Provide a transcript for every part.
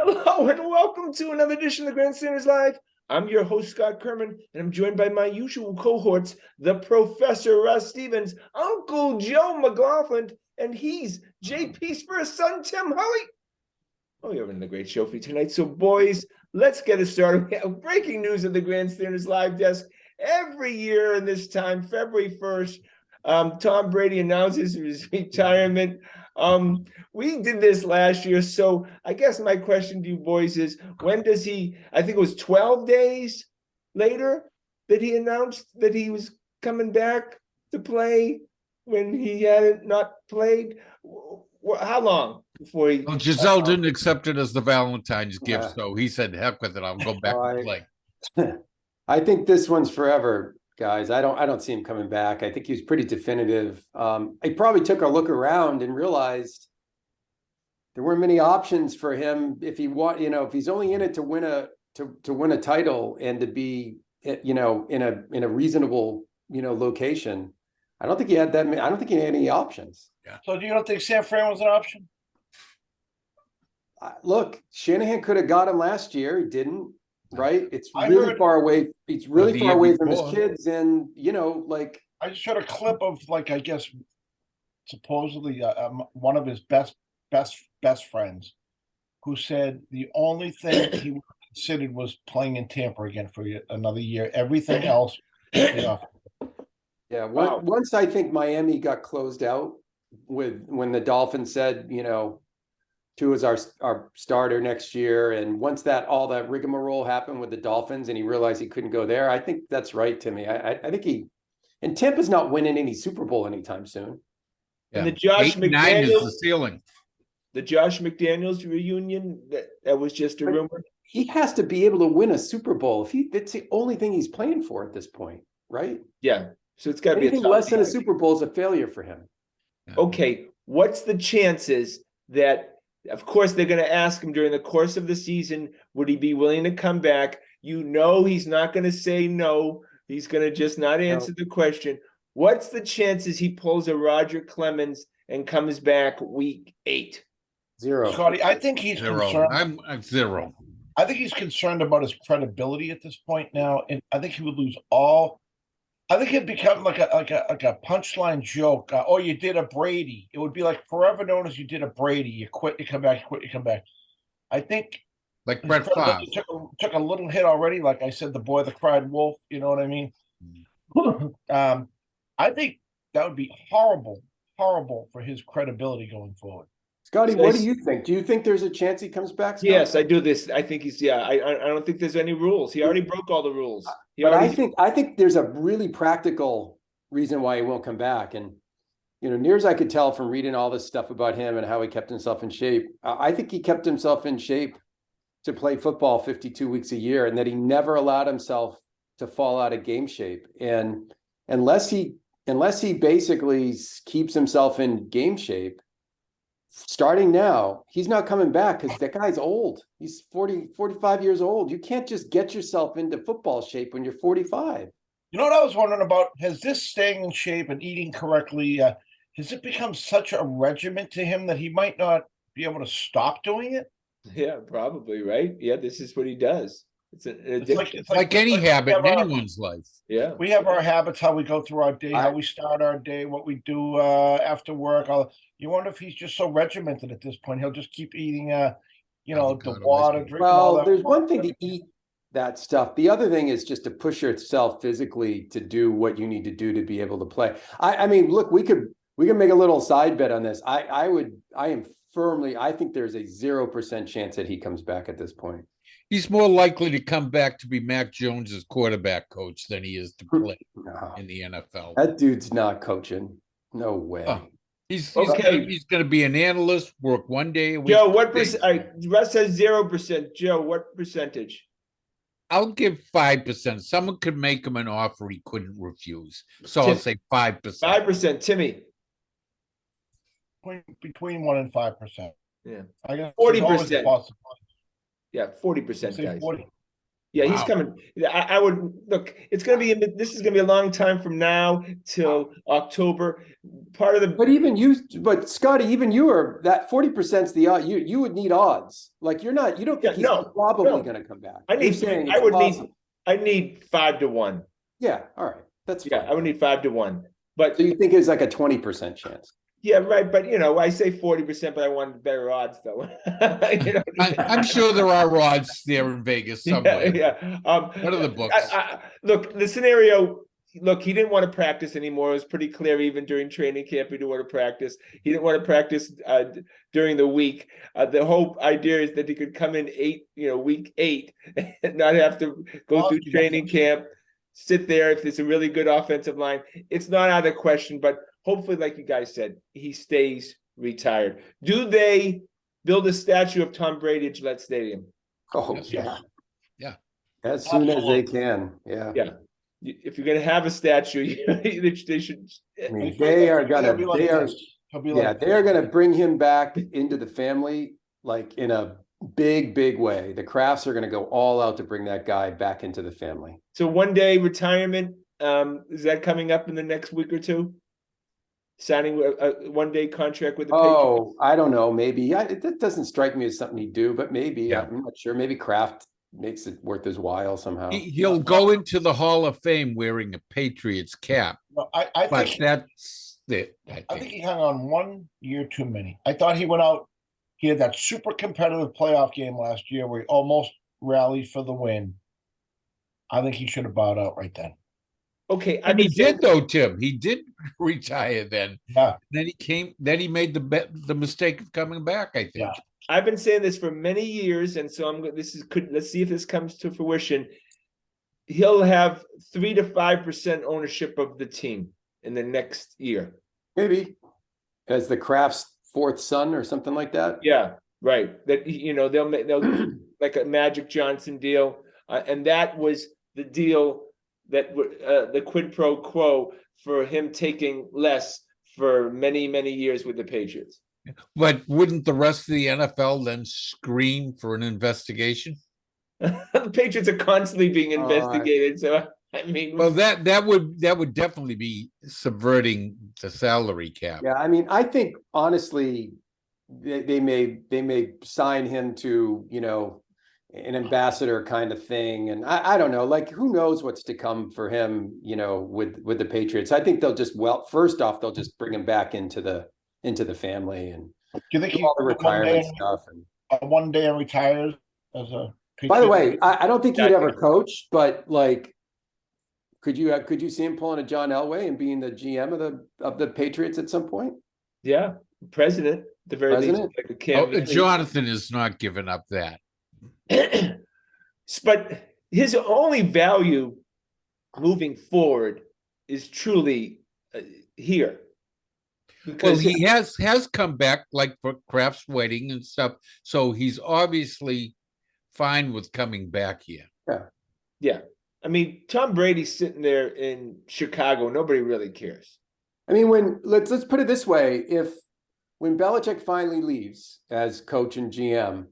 Hello and welcome to another edition of the Grandstanders Live. I'm your host, Scott Kerman, and I'm joined by my usual cohorts, the Professor Russ Stevens, Uncle Joe McLaughlin, and he's JP's first son, Tim Hoey. Oh, you're having a great show for you tonight. So, boys, let's get it started. We have breaking news at the Grandstanders Live desk. Every year in this time, February 1st, Tom Brady announces his retirement. We did this last year, so I guess my question to you boys is, when does he, I think it was 12 days later that he announced that he was coming back to play when he hadn't not played? How long before he? Well, Giselle didn't accept it as the Valentine's gift, so he said, "Heck with it, I'll go back and play." I think this one's forever, guys. I don't see him coming back. I think he was pretty definitive. He probably took a look around and realized there weren't many options for him if if he's only in it to win a title and to be in a reasonable location. I don't think he had that many. I don't think he had any options. Yeah. So you don't think San Fran was an option? Look, Shanahan could have got him last year. He didn't. Right? It's really far away. He's really far away from his kids, and I just heard a clip of I guess supposedly one of his best friends who said the only thing he considered was playing in Tampa again for another year. Everything else. Yeah. Wow. Once I think Miami got closed out when the Dolphins said, Tua is our starter next year, and once all that rigmarole happened with the Dolphins, and he realized he couldn't go there, I think that's right, Timmy. I think Tampa's not winning any Super Bowl anytime soon. Yeah. And the Josh McDaniels is the ceiling. The Josh McDaniels reunion that was just a rumor. He has to be able to win a Super Bowl. That's the only thing he's playing for at this point, right? Yeah. So it's got to be anything less than a Super Bowl is a failure for him. Okay, what's the chances that? Of course, they're going to ask him during the course of the season, would he be willing to come back? He's not going to say no. He's going to just not answer the question. What's the chances he pulls a Roger Clemens and comes back week 8? 0. Scotty, I think he's concerned. I'm 0. I think he's concerned about his credibility at this point now, and I think he would lose all. I think it'd become like a punchline joke. Oh, you did a Brady. It would be like forever known as you did a Brady. You quit, you come back, you quit, you come back. I think like Brett Favre took a little hit already. Like I said, the boy that cried wolf. You know what I mean? I think that would be horrible for his credibility going forward. Scotty, what do you think? Do you think there's a chance he comes back? Scott? Yes, I do. I think he's. Yeah, I don't think there's any rules. He already broke all the rules. I think there's a really practical reason why he won't come back. And near as I could tell from reading all this stuff about him and how he kept himself in shape, I think he kept himself in shape to play football 52 weeks a year, and that he never allowed himself to fall out of game shape. And unless he basically keeps himself in game shape, starting now, he's not coming back because that guy's old. He's 45 years old. You can't just get yourself into football shape when you're 45. You know what I was wondering about? Has this staying in shape and eating correctly, has it become such a regiment to him that he might not be able to stop doing it? Yeah, probably, right? Yeah, this is what he does. It's like any habit in anyone's life. Yeah. We have our habits, how we go through our day, how we start our day, what we do after work. You wonder if he's just so regimented at this point. He'll just keep eating, the water, drinking all that. There's one thing to eat that stuff. The other thing is just to push yourself physically to do what you need to do to be able to play. I mean, look, we can make a little side bet on this. I think there's a 0% chance that he comes back at this point. He's more likely to come back to be Mac Jones's quarterback coach than he is to play in the NFL. That dude's not coaching. No way. He's going to be an analyst, work one day a week. Joe, what percent? Russ says 0%. Joe, what percentage? I'll give 5%. Someone could make him an offer he couldn't refuse. So I'll say 5%. 5%. Timmy. Between 1 and 5%. Yeah. I guess 40%. Yeah, 40%, guys. 40. Yeah, he's Wow. coming. I would look. It's going to be. This is going to be a long time from now till October. Part of the. But Scotty, even you are that 40%'s the odd. You would need odds. Like you don't think Yeah, he's no, probably no. going to come back. I You're need. saying I it's would possible. need. I need 5-1. Yeah, all right, that's Yeah, fine. I would need 5-1. But So you think it's like a 20% chance? yeah, right. But I say 40%, but I wanted better odds though. I'm sure there are odds there in Vegas somewhere. Yeah. What are the books? Look, the scenario. Look, he didn't want to practice anymore. It was pretty clear even during training camp he didn't want to practice. He didn't want to practice during the week. The whole idea is that he could come in week 8 and not have to go through training camp, sit there if there's a really good offensive line. It's not out of the question, but hopefully, like you guys said, he stays retired. Do they build a statue of Tom Brady at Gillette Stadium? Oh Yeah. As soon as they can. Yeah. Yeah. If you're going to have a statue, they should. I mean, they are gonna. He'll be They are. this. He'll be Yeah, like they are gonna bring him back into the family like in a big way. The Crafts are gonna go all out to bring that guy back into the family. So 1-day retirement, is that coming up in the next week or two? Signing a 1-day contract with the Patriots? Oh, I don't know. Maybe that doesn't strike me as something he'd do, but maybe. Yeah. I'm not sure. Maybe Kraft makes it worth his while somehow. He'll go into the Hall of Fame wearing a Patriots cap, No, I but think that's it. I think he hung on 1 year too many. I thought he went out. He had that super competitive playoff game last year where he almost rallied for the win. I think he should have bowed out right then. Okay, And he did though, Tim. He did retire then. Yeah. Then he made the mistake of coming back, I think. Yeah. I've been saying this for many years, and so let's see if this comes to fruition. He'll have 3 to 5% ownership of the team in the next year. Maybe as the Kraft's fourth son or something like that. Yeah, right. That they'll like a Magic Johnson deal, and that was the deal that the quid pro quo for him taking less for many years with the Patriots. But wouldn't the rest of the NFL then scream for an investigation? The Patriots are constantly being investigated, so I mean, well, that would definitely be subverting the salary cap. Yeah, I mean, I think honestly, they may sign him to an ambassador kind of thing, and I don't know, like who knows what's to come for him, with the Patriots. I think they'll just first off they'll just bring him back into the family and Do you think he all the retirement stuff. And 1 day and retires as a? by the way, I don't think he'd ever coach, but like, could you see him pulling a John Elway and being the GM of the Patriots at some point? yeah, president, the very least, like a Cam. Jonathan is not giving up that. But his only value moving forward is truly here. Well, he has come back like for Kraft's wedding and stuff, so he's obviously fine with coming back here. Yeah. I mean, Tom Brady's sitting there in Chicago. Nobody really cares. I mean, let's put it this way: when Belichick finally leaves as coach and GM,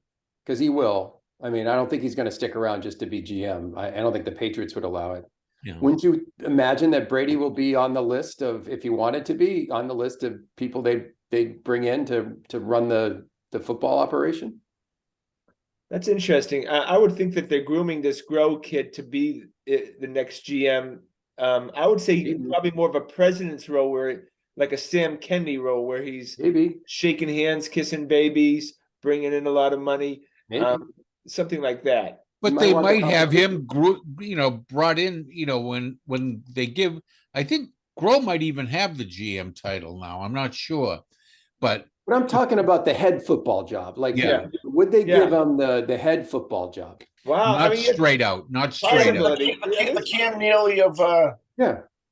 because he will. I mean, I don't think he's going to stick around just to be GM. I don't think the Patriots would allow it. Yeah. Wouldn't you imagine that Brady will be on the list of, if he wanted to be on the list of people they bring in to run the football operation? That's interesting. I would think that they're grooming this Grow kid to be the next GM. I would say probably more of a president's role, where like a Sam Kennedy role, where he's Maybe shaking hands, kissing babies, bringing in a lot of money, something like that. But they might have him, brought in, when they give. I think Grow might even have the GM title now. I'm not sure, but I'm talking about the head football job. Like, would they give him the head football job? Wow, not straight out. The Cam Neely of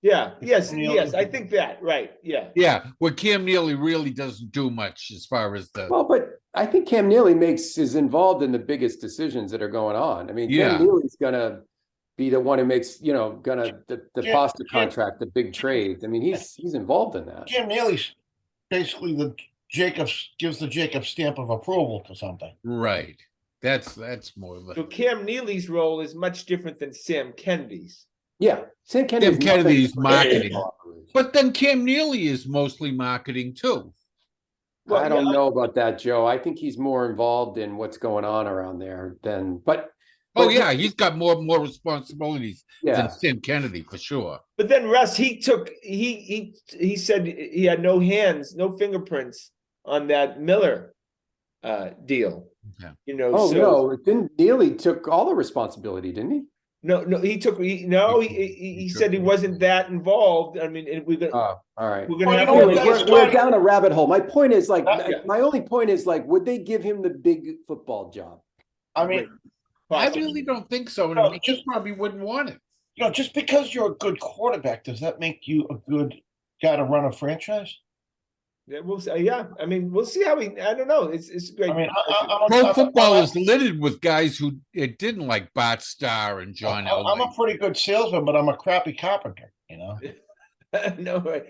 Yes. I think that right. Yeah. Well, Cam Neely really doesn't do much as far as the. Well, but I think Cam Neely is involved in the biggest decisions that are going on. I mean, Cam Neely's gonna be the one who makes the Pasta contract, the big trade. I mean, he's involved in that. Cam Neely's basically gives the Jacobs stamp of approval to something. Right. That's more of So a Cam Neely's role is much different than Sam Kennedy's. Yeah, Sam Kennedy's Tim Kennedy's nothing but marketing. football operation. But then Cam Neely is mostly marketing too. Well, I don't know about that, Joe. I think he's more involved in what's going on around there than, but Oh yeah, he's got more responsibilities yeah, than Tim Kennedy for sure. But then Russ, he said he had no hands, no fingerprints on that Miller deal. Yeah. You know, oh so no, then Neely took all the responsibility, didn't he? no, he said he wasn't that involved. I mean, we're gonna Oh, all right. we're gonna Well, have you know to what, wait. that's We're fine. down a rabbit hole. My point is like, Yeah. my only point is like, would they give him the big football job? I mean, I really don't think so. No, And he just probably wouldn't want it. just because you're a good quarterback, does that make you a good guy to run a franchise? Yeah, we'll see. Yeah, I mean, we'll see how he. I don't know. It's great. I mean, Pro football is littered with guys who it didn't like Bart Starr and John I'm a Elway. pretty good salesman, but I'm a crappy carpenter, you know. No,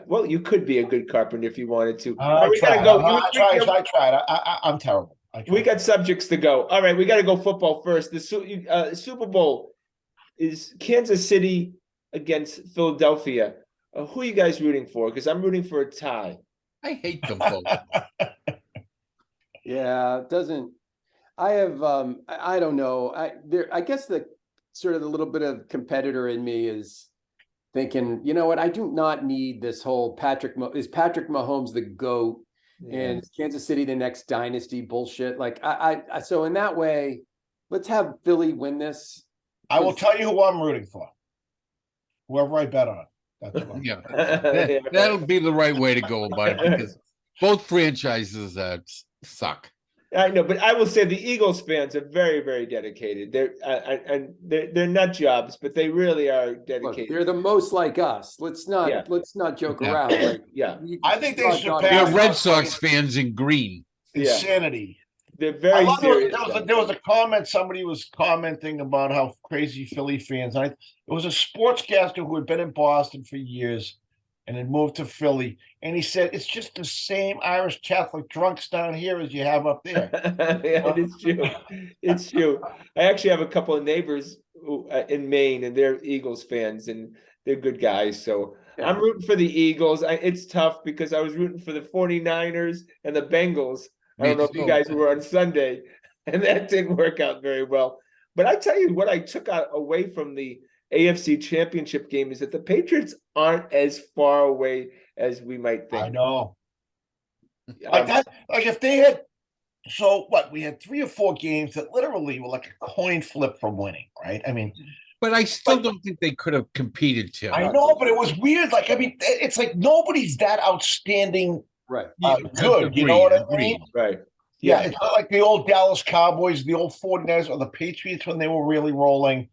well, you could be a good carpenter if you wanted to. I We tried. gotta go. I tried. I'm terrible. We got subjects to go. All right, we got to go football first. The Super Bowl is Kansas City against Philadelphia. Who are you guys rooting for? Because I'm rooting for a tie. I hate them both. Yeah, it doesn't. I have. I don't know. I guess the sort of the little bit of competitor in me is thinking, you know what? I do not need this whole is Patrick Mahomes the GOAT and is Kansas City the next dynasty bullshit. Like so in that way, let's have Philly win this. I will tell you who I'm rooting for. Whoever I bet on. That's what Yeah, that'll be the right way to go about it because both franchises suck. I know, but I will say the Eagles fans are very, very dedicated. They're nut jobs, but they really are dedicated. Look, they're the most like us. Let's not joke Yeah. around. Like, Yeah, I think they God, surpassed- They're Red Sox fans in green. insanity. they're I very love serious. there was a comment. Somebody was commenting about how crazy Philly fans. It was a sportscaster who had been in Boston for years and had moved to Philly, and he said it's just the same Irish Catholic drunks down here as you have up there. Yeah, it's true. It's true. I actually have a couple of neighbors in Maine, and they're Eagles fans, and they're good guys. So Yeah. I'm rooting for the Eagles. It's tough because I was rooting for the 49ers and the Bengals. I don't know if you guys were on Sunday, and that didn't work out very well. But I tell you what, I took away from the AFC Championship game is that the Patriots aren't as far away as we might think. I know. Like that. Like if they had. So what? We had 3 or 4 games that literally were like a coin flip from winning, right? I mean. But I still don't think they could have competed, Tim. I know, but it was weird. Like, I mean, it's like nobody's that outstanding. right. Good, you know what I mean? Right. Yeah, it's not like the old Dallas Cowboys, the old 49ers, or the Patriots when they were really rolling.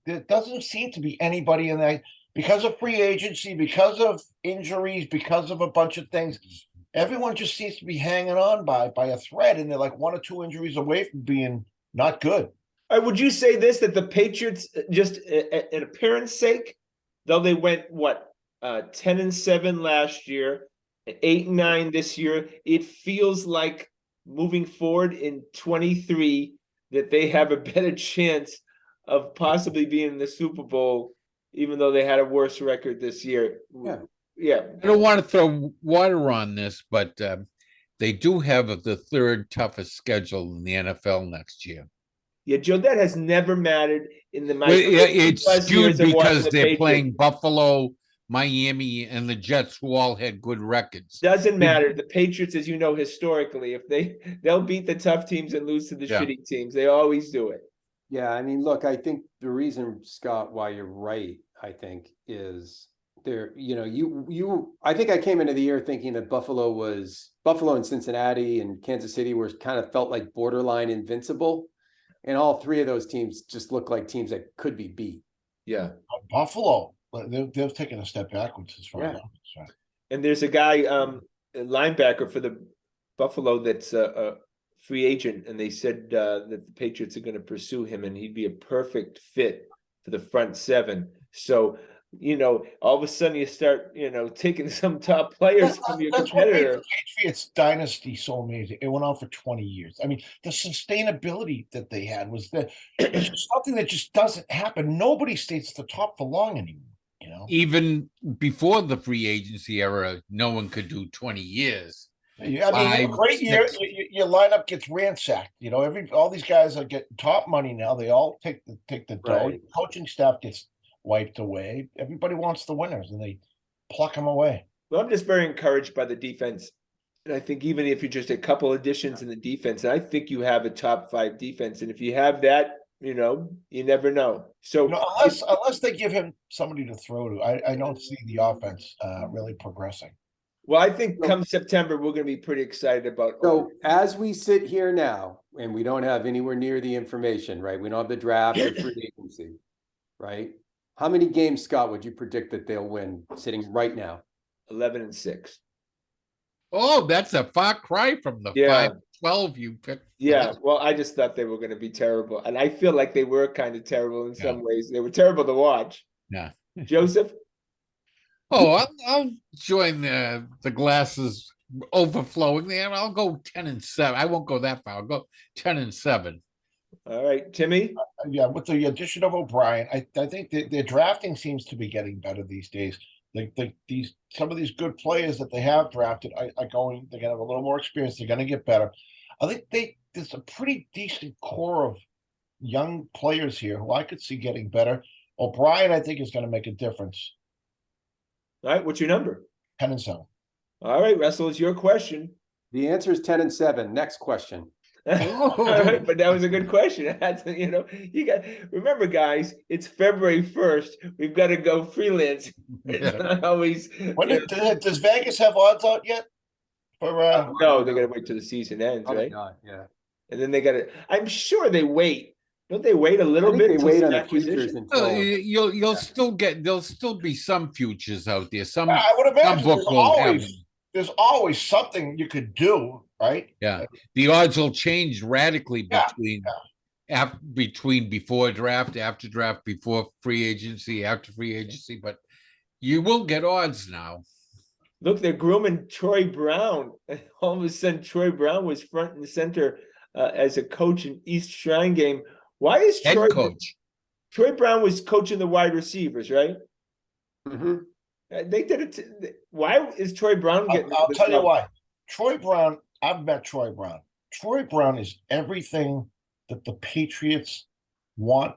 There doesn't seem to be anybody in that because of free agency, because of injuries, because of a bunch of things. Everyone just seems to be hanging on by a thread, and they're like 1 or 2 injuries away from being not good. Would you say this that the Patriots, just an appearance sake, though they went 10-7 last year, 8-9 this year, it feels like moving forward in 23 that they have a better chance of possibly being in the Super Bowl, even though they had a worse record this year. Yeah. I don't want to throw water on this, but they do have the 3rd toughest schedule in the NFL next year. Yeah, Joe, that has never mattered in the It's skewed because they're playing Patriots. Buffalo, Miami, and the Jets, who all had good records. Doesn't matter. The Patriots, as you know, historically, if they'll beat the tough teams and lose to the shitty teams. They always do it. Yeah, I mean, look, I think the reason, Scott, why you're right, I think, is there, I think I came into the year thinking that Buffalo and Cincinnati and Kansas City were kind of felt like borderline invincible. And all 3 of those teams just look like teams that could be beat. Yeah. Buffalo, they've taken a step backwards as far as I'm concerned. And there's a guy, a linebacker for the Buffalo that's a free agent, and they said that the Patriots are going to pursue him, and he'd be a perfect fit for the front 7. So all of a sudden you start, taking some top players from your That's what made competitor. the Patriots dynasty so amazing. It went on for 20 years. I mean, the sustainability that they had was it's just something that just doesn't happen. Nobody stays at the top for long anymore. Even before the free agency era, no one could do 20 years. Yeah, I mean, a great year, your lineup gets ransacked. All these guys are getting top money now. They all take the dough. Right. Coaching staff gets wiped away. Everybody wants the winners, and they pluck them away. Well, I'm just very encouraged by the defense. And I think even if you're just a couple additions in the defense, and I think you have a top 5 defense. And if you have that, you never know. So unless they give him somebody to throw to, I don't see the offense really progressing. Well, I think come September, we're going to be pretty excited about. So as we sit here now, and we don't have anywhere near the information, right? We don't have the draft or free agency, right? How many games, Scott, would you predict that they'll win sitting right now? 11-6. Oh, that's a far cry from the 5-12 you picked. Yeah, well, I just thought they were going to be terrible. And I feel like they were kind of terrible in some ways. They were terrible to watch. Yeah. Joseph? Oh, I'll join the glasses overflowing there. I'll go 10-7. I won't go that far. I'll go 10-7. All right, Timmy? Yeah, with the addition of O'Brien, I think their drafting seems to be getting better these days. Some of these good players that they have drafted are going. They're gonna have a little more experience. They're gonna get better. I think there's a pretty decent core of young players here who I could see getting better. O'Brien, I think, is going to make a difference. All right, what's your number? 10-7. All right, Russell, it's your question. The answer is 10-7. Next question. All right, but that was a good question. You got remember, guys, it's February 1st. We've got to go freelance. It's not always. Does Vegas have odds out yet? No, they're gonna wait till the season ends, Probably right? not, yeah. And then they gotta. I'm sure they wait. Don't they wait a little bit? They wait on the acquisition? futures until You'll still get. There'll still be some futures out there. Some I would imagine book will have. there's always something you could do, right? Yeah, the odds will change radically between before draft, after draft, before free agency, after free agency. But you will get odds now. Look, they're grooming Troy Brown. All of a sudden, Troy Brown was front and center as a coach in East Shrine game. Why is Troy Brown was coaching the wide receivers, right? Mm-hmm. They did it. Why is Troy Brown getting? I'll tell you why. Troy Brown. I've met Troy Brown. Troy Brown is everything that the Patriots want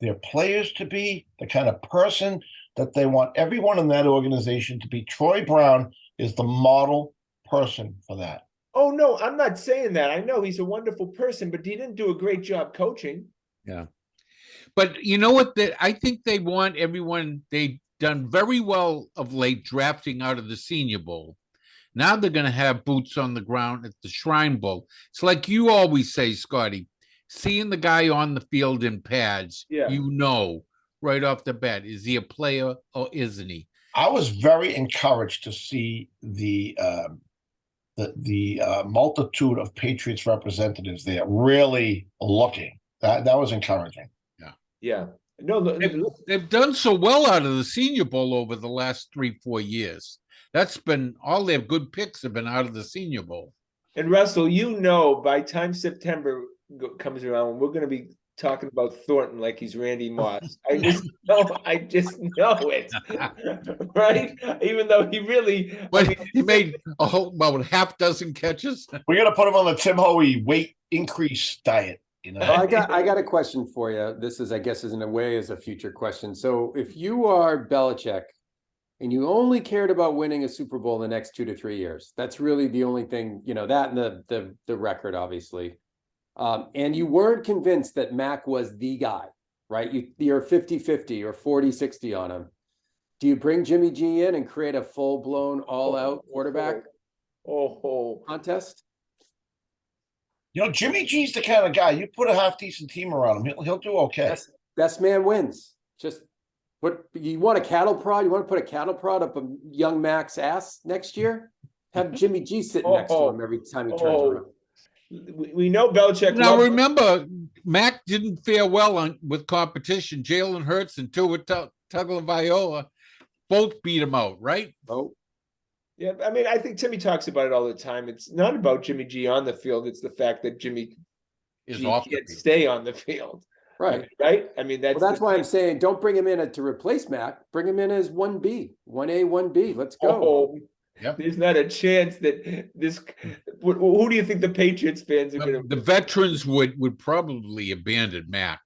their players to be, the kind of person that they want everyone in that organization to be. Troy Brown is the model person for that. Oh, no, I'm not saying that. I know he's a wonderful person, but he didn't do a great job coaching. Yeah. But you know what? I think they want everyone. They've done very well of late drafting out of the Senior Bowl. Now they're going to have boots on the ground at the Shrine Bowl. It's like you always say, Scotty, seeing the guy on the field in pads, right off the bat, is he a player or isn't he? I was very encouraged to see the multitude of Patriots representatives there really looking. That was encouraging. Yeah. No, they've done so well out of the Senior Bowl over the last 3-4 years. That's been all their good picks have been out of the Senior Bowl. And Russell, by time September comes around, we're going to be talking about Thornton like he's Randy Moss. I just know it, right? Even though he really, he made about half dozen catches. We're gonna put him on the Tim Hoey weight increase diet. I got a question for you. This is, I guess, in a way, is a future question. So, if you are Belichick and you only cared about winning a Super Bowl in the next 2 to 3 years, that's really the only thing, that and the record, obviously. And you weren't convinced that Mac was the guy, right? You're 50-50 or 40-60 on him. Do you bring Jimmy G in and create a full-blown, all-out quarterback contest? Jimmy G's the kind of guy, you put a half-decent team around him, he'll do okay. Best man wins. Just you want a cattle prod? You want to put a cattle prod up a young Mac's ass next year? Have Jimmy G sitting next to him every time he turns around. We know Belichick. Now remember, Mac didn't fare well with competition. Jalen Hurts and Tua Tagovailoa both beat him out, right? Oh, Yeah, I mean, I think Timmy talks about it all the time. It's not about Jimmy G on the field. It's the fact that Jimmy Is G off the can't field. stay on the field. I right. mean, right? I mean, Well, that's why I'm saying don't bring him in to replace Mac. Bring him in as 1B, 1A, 1B. Let's go. Oh, Yep. there's not a chance that this. Who do you think the Patriots fans are going to? The veterans would probably abandon Mac.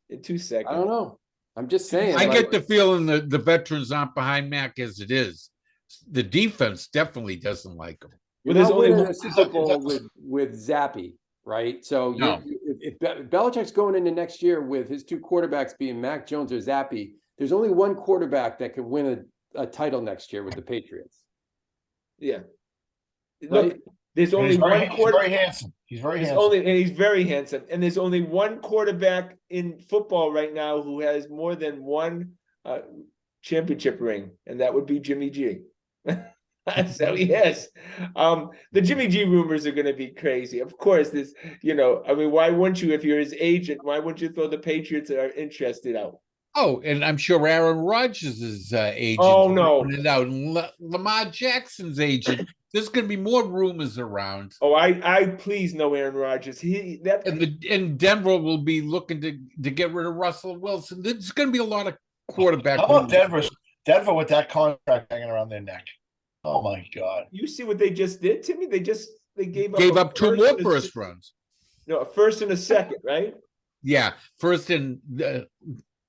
In 2 seconds. I don't know. I'm just saying. I like, get the feeling that the veterans aren't behind Mac as it is. The defense definitely doesn't like him. you're Well, there's not only winning one- a Super Bowl with Zappy, right? So No. if Belichick's going into next year with his two quarterbacks being Mac Jones or Zappy, there's only one quarterback that can win a title next year with the Patriots. Yeah. Right? Look, there's And only he's very, one he's very handsome. He's very handsome. he's very handsome, and there's only one quarterback in football right now who has more than one championship ring, and that would be Jimmy G. So yes, the Jimmy G rumors are going to be crazy. Of course, this, I mean, why wouldn't you, if you're his agent? Why wouldn't you throw the Patriots are interested out? Oh, and I'm sure Aaron Rodgers' agent. Oh, no. It out. And Lamar Jackson's agent. There's going to be more rumors around. Oh, I please know Aaron Rodgers. And Denver will be looking to get rid of Russell Wilson. There's going to be a lot of quarterback. How about Denver with that contract hanging around their neck? Oh my God! You see what they just did, Timmy? They gave up two more first rounds. No, a first and a second, right? Yeah, first in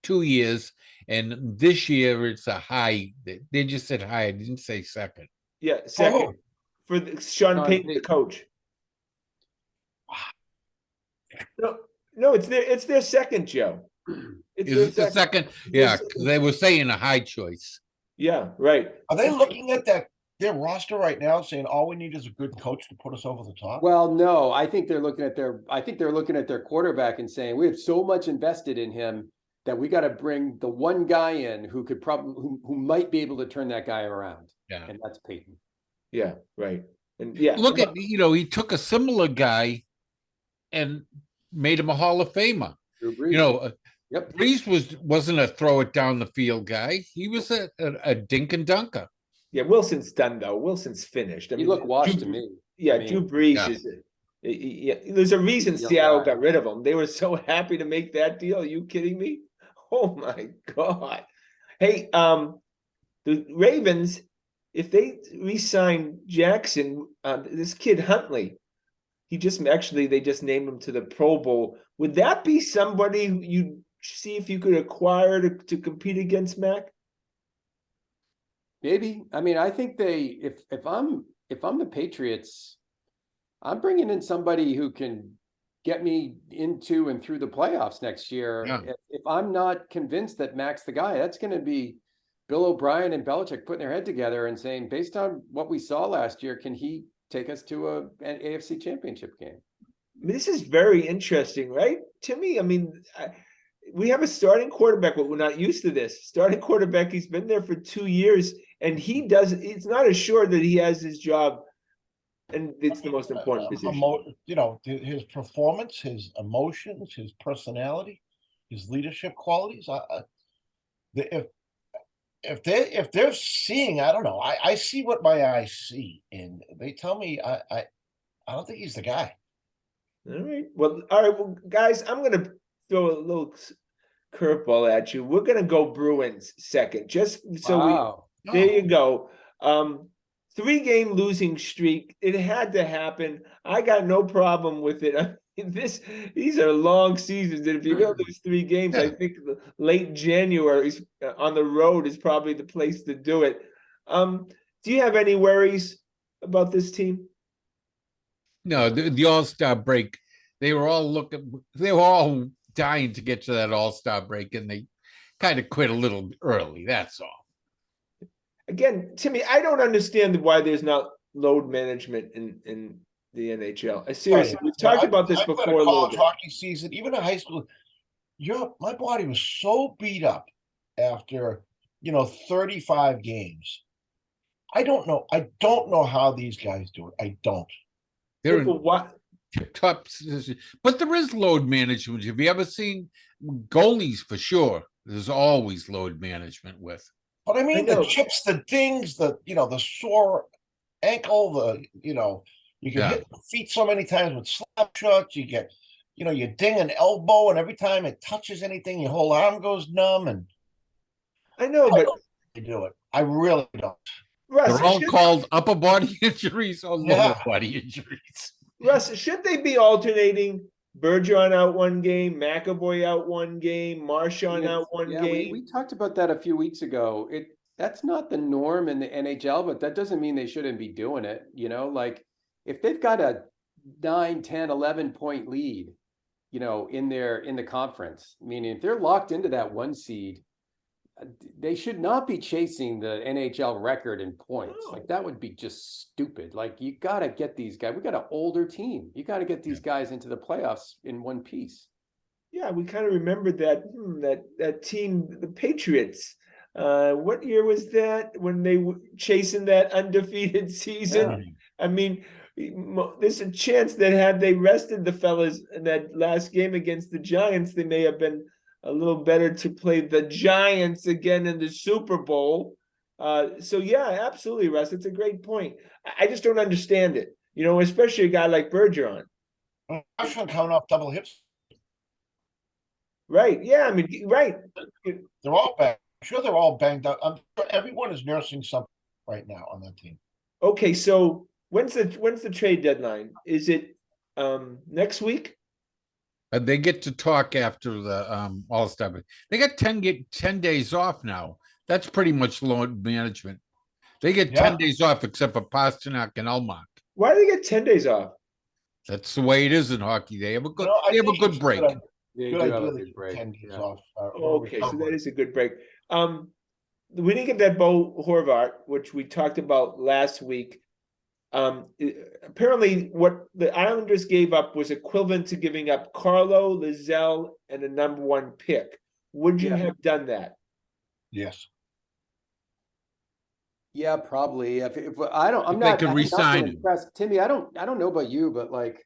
2 years, and this year it's a high. They just said high. I didn't say second. Yeah, second for Sean Payton, the coach. No, it's their second, Joe. Is it the second? Yeah, because they were saying a high choice. Yeah, right. Are they looking at their roster right now, saying all we need is a good coach to put us over the top? Well, no, I think they're looking at their quarterback and saying we have so much invested in him that we got to bring the one guy in who could who might be able to turn that guy around. Yeah, and that's Peyton. Yeah, right. And yeah, look at he took a similar guy and made him a Hall of Famer. Yep. Brees wasn't a throw it down the field guy. He was a dink and dunker. Yeah, Wilson's done though. Wilson's finished. I mean, he looked washed to me. Yeah, Drew Brees is. Yeah, there's a reason Seattle got rid of him. They were so happy to make that deal. Are you kidding me? Oh my God! Hey, the Ravens, if they re-sign Jackson, this kid Huntley, they just named him to the Pro Bowl. Would that be somebody you see if you could acquire to compete against Mac? Maybe. I mean, I think if I'm the Patriots, I'm bringing in somebody who can get me into and through the playoffs next year. Yeah. If I'm not convinced that Mac's the guy, that's going to be Bill O'Brien and Belichick putting their head together and saying, based on what we saw last year, can he take us to an AFC championship game? I mean, this is very interesting, right, Timmy? I mean, we have a starting quarterback, but we're not used to this. Starting quarterback, he's been there for 2 years, and it's not assured that he has his job, and it's the most important position. His performance, his emotions, his personality, his leadership qualities. If they're seeing, I don't know. I see what my eyes see, and they tell me I don't think he's the guy. All right. Well, guys, I'm going to throw a little curveball at you. We're going to go Bruins second, just so there you go. 3-game losing streak. It had to happen. I got no problem with it. I mean, these are long seasons, and if you're going to lose 3 games, I think late January on the road is probably the place to do it. Do you have any worries about this team? No, the All-Star break, they were all dying to get to that All-Star break, and they kind of quit a little early. That's all. Again, Timmy, I don't understand why there's not load management in the NHL. Seriously, we've talked about this before. A college hockey season, even in high school, my body was so beat up after 35 games. I don't know how these guys do it. I don't. They're in top position, but there is load management. Have you ever seen goalies for sure? There's always load management with. But I mean, the know. chips, the dings, the sore ankle, you can Yeah. hit the feet so many times with slap shots. You get, you ding an elbow, and every time it touches anything, your whole arm goes numb. And I know, I but don't really do it. I really don't. Russ, They're all should, called upper body injuries or lower Yeah. body injuries. Russ, should they be alternating Bergeron out one game, McAvoy out one game, Marchand out one Yeah, game? we talked about that a few weeks ago. That's not the norm in the NHL, but that doesn't mean they shouldn't be doing it. Like if they've got a 9, 10, 11 point lead, in the conference, meaning if they're locked into that 1 seed, they should not be chasing the NHL record in points. No. Like that would be just stupid. Like you got to get these guys. We got an older team. You got to get these guys into the playoffs in one piece. Yeah, we kind of remembered that team, the Patriots. What year was that when they were chasing that undefeated season? Yeah. I mean, there's a chance that had they rested the fellas in that last game against the Giants, they may have been a little better to play the Giants again in the Super Bowl. So yeah, absolutely, Russ. It's a great point. I just don't understand it. Especially a guy like Bergeron. Marchand coming off double hips. Right. Yeah. I mean, right. They're all banged. I'm sure they're all banged up. I'm sure everyone is nursing something right now on that team. Okay. So when's the trade deadline? Is it next week? They get to talk after the All-Star break. They got 10 days off now. That's pretty much load management. They get 10 days off except for Pasternak and Elmark. Why do they get 10 days off? That's the way it is in hockey. They have a good I they have a think good it's break. They Good do have idea a to big get break. 10 days Yeah. off. Okay, so that is a good break. We didn't get that Bo Horvat, which we talked about last week. Apparently, what the Islanders gave up was equivalent to giving up Carlo, Lizelle, and a number 1 pick. Would you have done that? Yes. Yeah, probably. If I don't, I'm If they not. could I'm not re-sign so him. impressed. Timmy, I don't know about you, but like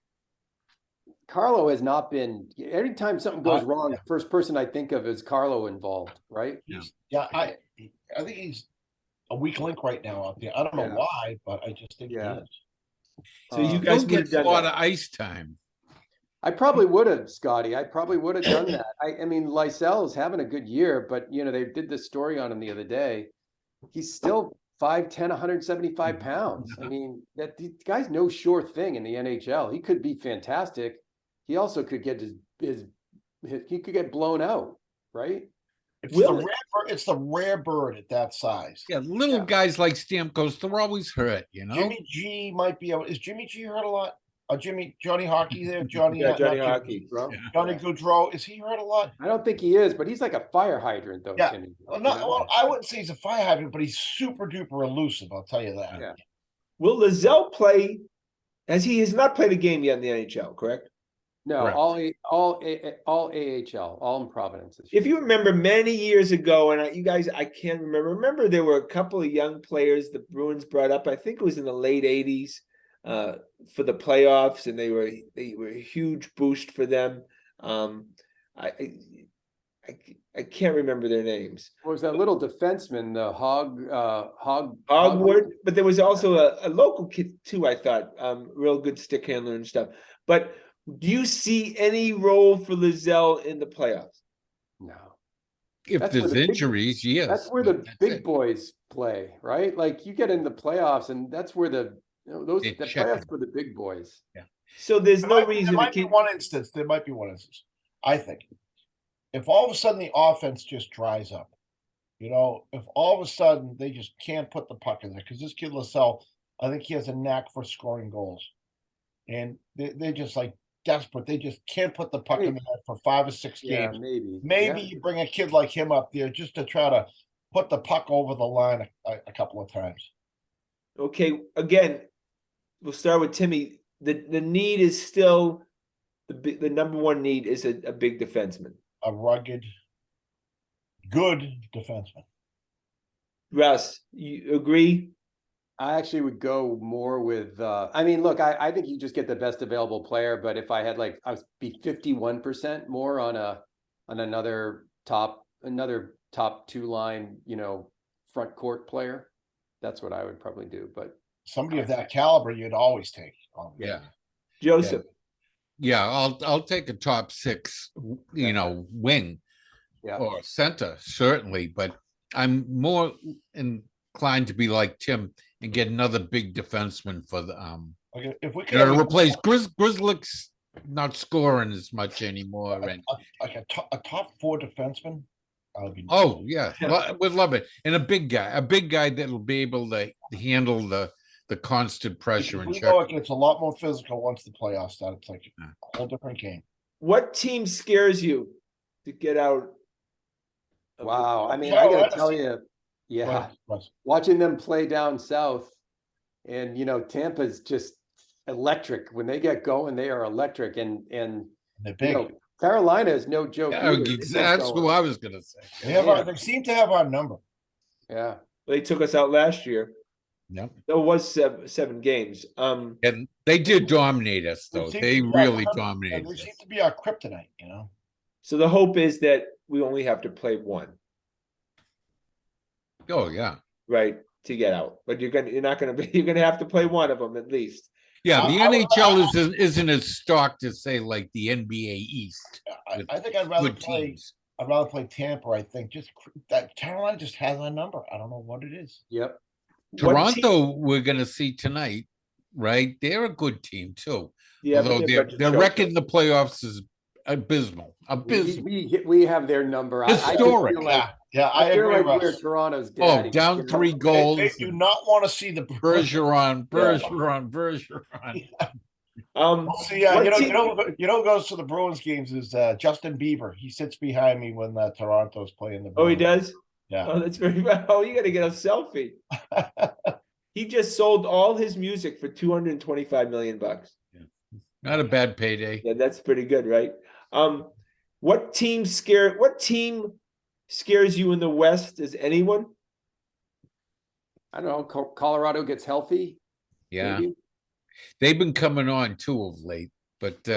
Carlo has not been. Every time something goes wrong, the first person I think of is Carlo involved, right? Yeah. I think he's a weak link right now out there. I don't know why, but I just think he is. So you He guys don't would have get a done lot that. of ice time. I probably would have, Scotty. I probably would have done that. I mean, Lysell is having a good year, but they did this story on him the other day. He's still 5'10", 175 pounds. I mean, the guy's no sure thing in the NHL. He could be fantastic. He also could get he could get blown out, right? It's the rare bird at that size. Yeah, little guys like Stamkos, they're always hurt, Jimmy G might be able. Is Jimmy G hurt a lot? Johnny Hockey there, Johnny. Yeah, Johnny Hockey. Johnny Gaudreau, is he hurt a lot? I don't think he is, but he's like a fire hydrant, though. Yeah. Timmy. Well, I wouldn't say he's a fire hydrant, but he's super duper elusive. I'll tell you that. Yeah. Will Lizelle play? He has not played a game yet in the NHL, correct? No, Correct. all AHL, all in Providence. If you remember many years ago, and you guys, I can't remember. Remember, there were a couple of young players the Bruins brought up. I think it was in the late '80s for the playoffs, and they were a huge boost for them. I can't remember their names. What was that little defenseman, the Hogwood, but there was also a local kid too. I thought, real good stick handler and stuff. But do you see any role for Lizelle in the playoffs? No. If That's there's where the big- injuries, yes. That's where the but big it. boys play, right? Like you get in the playoffs, and that's where the They the check playoffs it. for the big boys. So there's There no might be reason to one instance. There might be one instance. I think if all of a sudden the offense just dries up, if all of a sudden they just can't put the puck in there, because this kid Lysell, I think he has a knack for scoring goals, and they're just like desperate. They just can't put the puck in the net for 5 or 6 games. Maybe you bring a kid like him up there just to try to put the puck over the line a couple of times. Okay, again, we'll start with Timmy. The need is still the number 1 need is a big defenseman. A rugged, good defenseman. Russ, you agree? I actually would go more with. I mean, look, I think you just get the best available player. But if I had I would be 51% more on another top another top 2-line, front court player. That's what I would probably do. But Somebody of that caliber, you'd always take. Yeah. Joseph. Yeah, I'll take a top 6, wing yeah, or center, certainly, but I'm more inclined to be like Tim and get another big defenseman for the Like if we could to have replace Grizzlick's not scoring as much anymore. And a top 4 defenseman, would be oh yeah, would love it. And a big guy that'll be able to handle the constant pressure and we check. know it gets a lot more physical once the playoffs start. It's like a whole different game. What team scares you to get out? wow. I mean, I got to tell you, yeah, Russ. watching them play down south, and Tampa's just electric. When they get going, they are electric, and They're big. Carolina is no joke. Yeah, either. They get that's going. who I was gonna say. They seem to have our number. Yeah, They took us out last year. Yep. There was seven games. And they did dominate us, though. They really dominated They us. seem to be our kryptonite, So the hope is that we only have to play one, Oh yeah, right, to get out. But you're gonna have to play one of them at least. yeah. The NHL isn't as stocked as say like the NBA East. I think I'd rather Good play. teams. I'd rather play Tampa. I think just that Carolina just has our number. I don't know what it is. yep. Toronto, we're gonna see tonight, right? They're a good team too. Yeah, but Although their record in the playoffs is abysmal. We have their number. Historic. I feel agree. like we're Russ. Toronto's Oh, daddy. down 3 goals. They do not want to see the Bergeron. See, What team- you know, who goes to the Bruins games is Justin Bieber. He sits behind me when Toronto's playing the. Oh, he Bruins. does. Yeah. Oh, that's very. Oh, you got to get a selfie. He just sold all his music for $225 million. Not a bad payday. Yeah, that's pretty good, right? What team scares you in the West? Is anyone? I don't know. Colorado gets healthy. Yeah. Maybe. They've been coming on too of late, but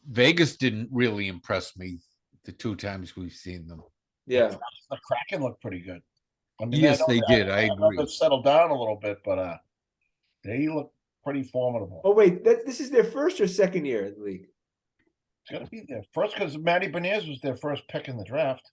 Vegas didn't really impress me the 2 times we've seen them. Yeah. The Kraken looked pretty good. I mean, Yes, they did. I agree. They've settled down a little bit, but they look pretty formidable. Oh wait, this is their first or second year in the league. It's gonna be their first because Matty Beniers was their first pick in the draft.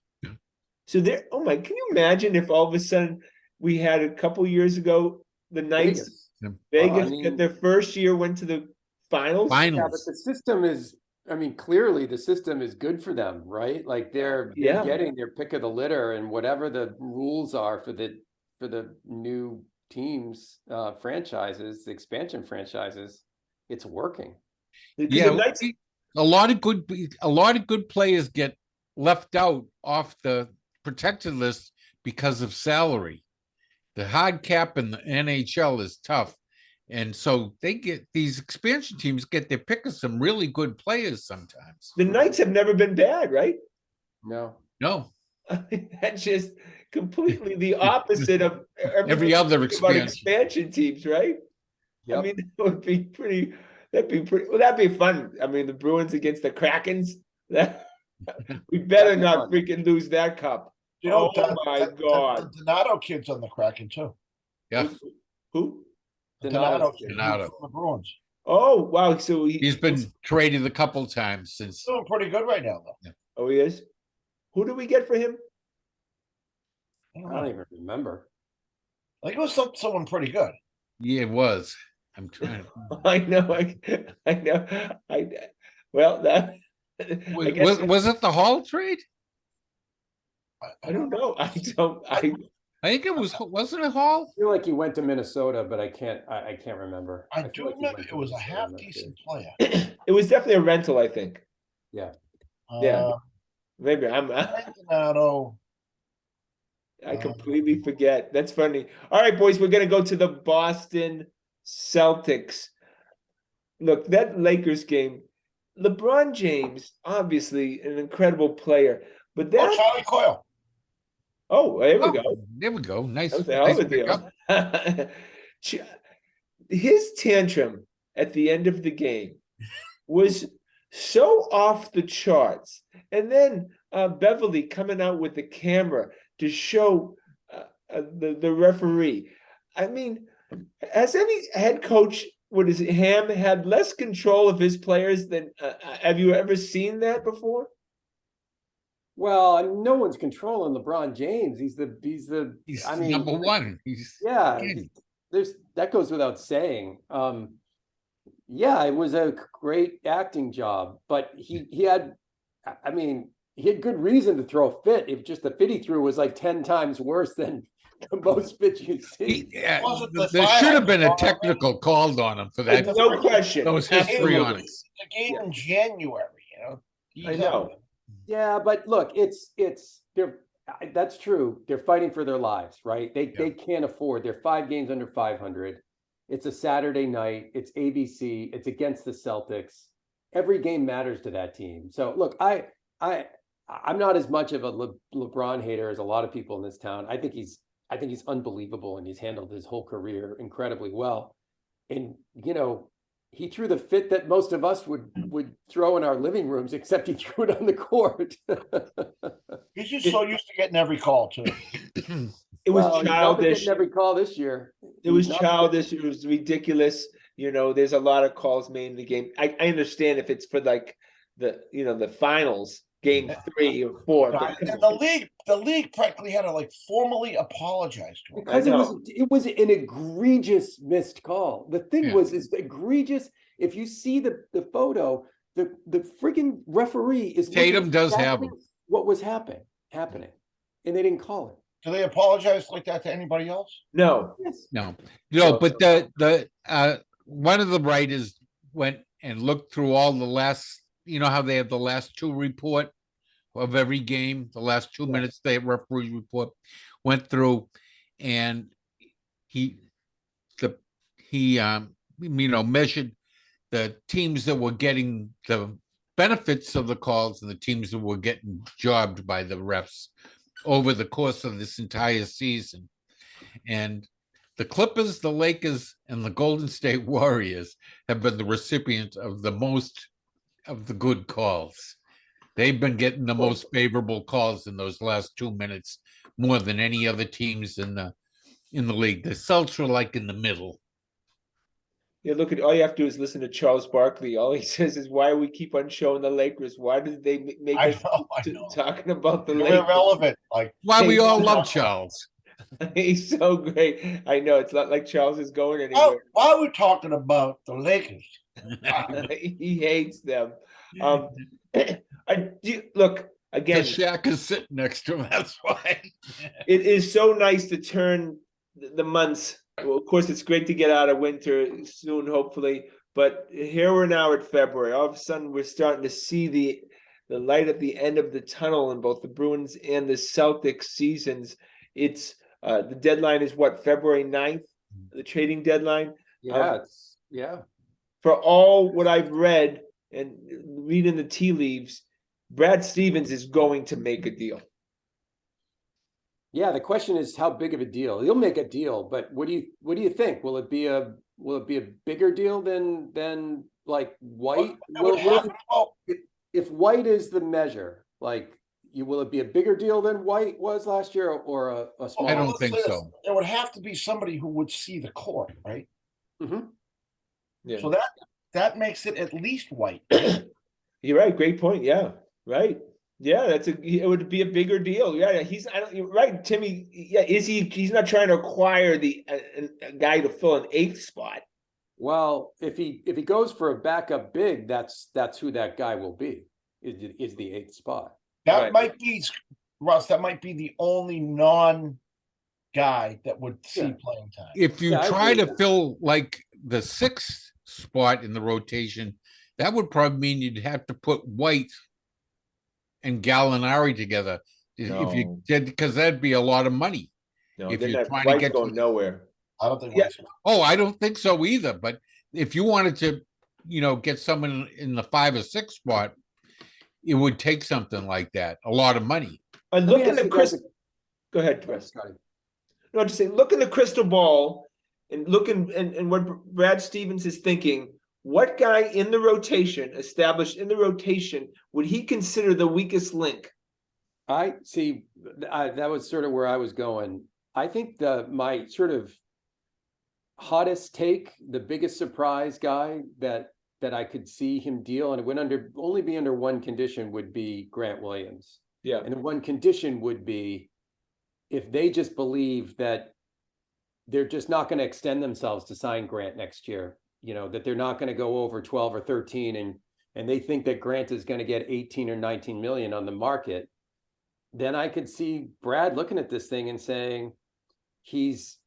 So they're. Oh my! Can you imagine if all of a sudden we had a couple years ago the Knights, Vegas, mean, their first year went to the finals. Yeah, but the system is. I mean, clearly the system is good for them, right? Like they're getting their pick of the litter, and whatever the rules are for the new teams, franchises, the expansion franchises, it's working. Yeah, a lot of good players get left out off the protected list because of salary. The hard cap in the NHL is tough. And so these expansion teams get their pick of some really good players sometimes. The Knights have never been bad, right? No. That's just completely the opposite of every other expansion teams, right? Yep. I mean, that would be pretty. That'd be fun. I mean, the Bruins against the Krakens. We better not freaking lose that cup. Oh my God! The Donato kid's on the Kraken too. Yeah. Who? Donato. Donato. The Bruins. Oh wow! So he's been traded a couple times since. Doing pretty good right now, though. Yeah. Oh, he is. Who do we get for him? I don't even remember. I think it was someone pretty good. Yeah, it was. I'm trying. I know. I know. Well, that was it the Hall trade? I don't know. I think it was. Wasn't it Hall? I feel like he went to Minnesota, but I can't remember. I do remember it was a half decent player. It was definitely a rental, I think. Yeah. Yeah. Maybe I'm. Donato. I completely forget. That's funny. All right, boys, we're gonna go to the Boston Celtics. Look, that Lakers game. LeBron James, obviously an incredible player, but that Charlie Coyle. Oh, there we go. There we go. Nice. That was a hell of a deal. His tantrum at the end of the game was so off the charts. And then Beverly coming out with the camera to show the referee. I mean, has any head coach with his Ham had less control of his players than have you ever seen that before? Well, no one's controlling LeBron James. He's I mean, number one. He's yeah, king. that goes without saying. Yeah, it was a great acting job, but he had, I mean, he had good reason to throw a fit. If just the fit he threw was like 10 times worse than the most fits you see. Wasn't the There should have been a final, technical called on him for that. No question. Those Absolutely. histrionics. The game in January, I know. Yeah, but look, that's true. They're fighting for their lives, right? They can't afford. They're 5 games under 500. It's a Saturday night. It's ABC. It's against the Celtics. Every game matters to that team. So look, I'm not as much of a LeBron hater as a lot of people in this town. I think he's unbelievable, and he's handled his whole career incredibly well. And he threw the fit that most of us would throw in our living rooms, except he threw it on the court. He's just so used to getting every call too. It was Well, childish. Getting every call this year. It was childish. It was ridiculous. There's a lot of calls made in the game. I understand if it's for like the finals, game 3 or 4. But And the league practically had to like formally apologize to him. Because it was an egregious missed call. The thing is egregious. If you see the photo, the freaking referee is Tatum does have him. What was happening, and they didn't call it. Do they apologize like that to anybody else? No. Yes. No. But the one of the writers went and looked through all the last. You know how they have the last 2 report of every game, the last 2 minutes they referee report, went through, and he measured the teams that were getting the benefits of the calls and the teams that were getting jobbed by the refs over the course of this entire season. And the Clippers, the Lakers, and the Golden State Warriors have been the recipients of the most of the good calls. They've been getting the most favorable calls in those last 2 minutes more than any other teams in the league. The Celtics were like in the middle. Yeah, look at all you have to do is listen to Charles Barkley. All he says is, "Why we keep on showing the Lakers? Why did they make us talking about the Lakers?" Irrelevant. Like why we all love Charles. He's so great. I know it's not like Charles is going anywhere. Why are we talking about the Lakers? He hates them. Look again. Shaq is sitting next to him. That's why. It is so nice to turn the months. Well, of course, it's great to get out of winter soon, hopefully. But here we're now at February. All of a sudden, we're starting to see the light at the end of the tunnel in both the Bruins and the Celtics seasons. It's the deadline is what, February 9th, the trading deadline. Yeah. For all what I've read and reading the tea leaves, Brad Stevens is going to make a deal. Yeah, the question is how big of a deal. He'll make a deal, but what do you think? Will it be a bigger deal than like White? If White is the measure, will it be a bigger deal than White was last year, or a smaller? I don't think so. It would have to be somebody who would see the court, right? Mm-hmm. Yeah. So that makes it at least White. You're right. Great point. Yeah. Right. Yeah. It would be a bigger deal. Yeah. You're right, Timmy. Yeah. He's not trying to acquire a guy to fill an 8th spot. Well, if he goes for a backup big, that's who that guy will be. Is the 8th spot. That might be, Russ. That might be the only non-guy that would see playing time. If you try to fill like the 6th spot in the rotation, that would probably mean you'd have to put White and Gallinari together. If you did, because that'd be a lot of money. No, if then you're that trying White's to get going nowhere. I don't think. Yeah. Oh, I don't think so either. But if you wanted to, get someone in the 5 or 6 spot, it would take something like that, a lot of money. And look at the crystal. Go ahead, Chris. No, just saying, look in the crystal ball and look and what Brad Stevens is thinking. what guy in the rotation, established in the rotation, would he consider the weakest link? I see. That was sort of where I was going. I think my sort of hottest take, the biggest surprise guy that I could see him deal, and it would only be under one condition, would be Grant Williams. Yeah. And the one condition would be if they just believe that they're just not going to extend themselves to sign Grant next year, that they're not going to go over 12 or 13 and they think that Grant is going to get 18 or 19 million on the market, then I could see Brad looking at this thing and saying he's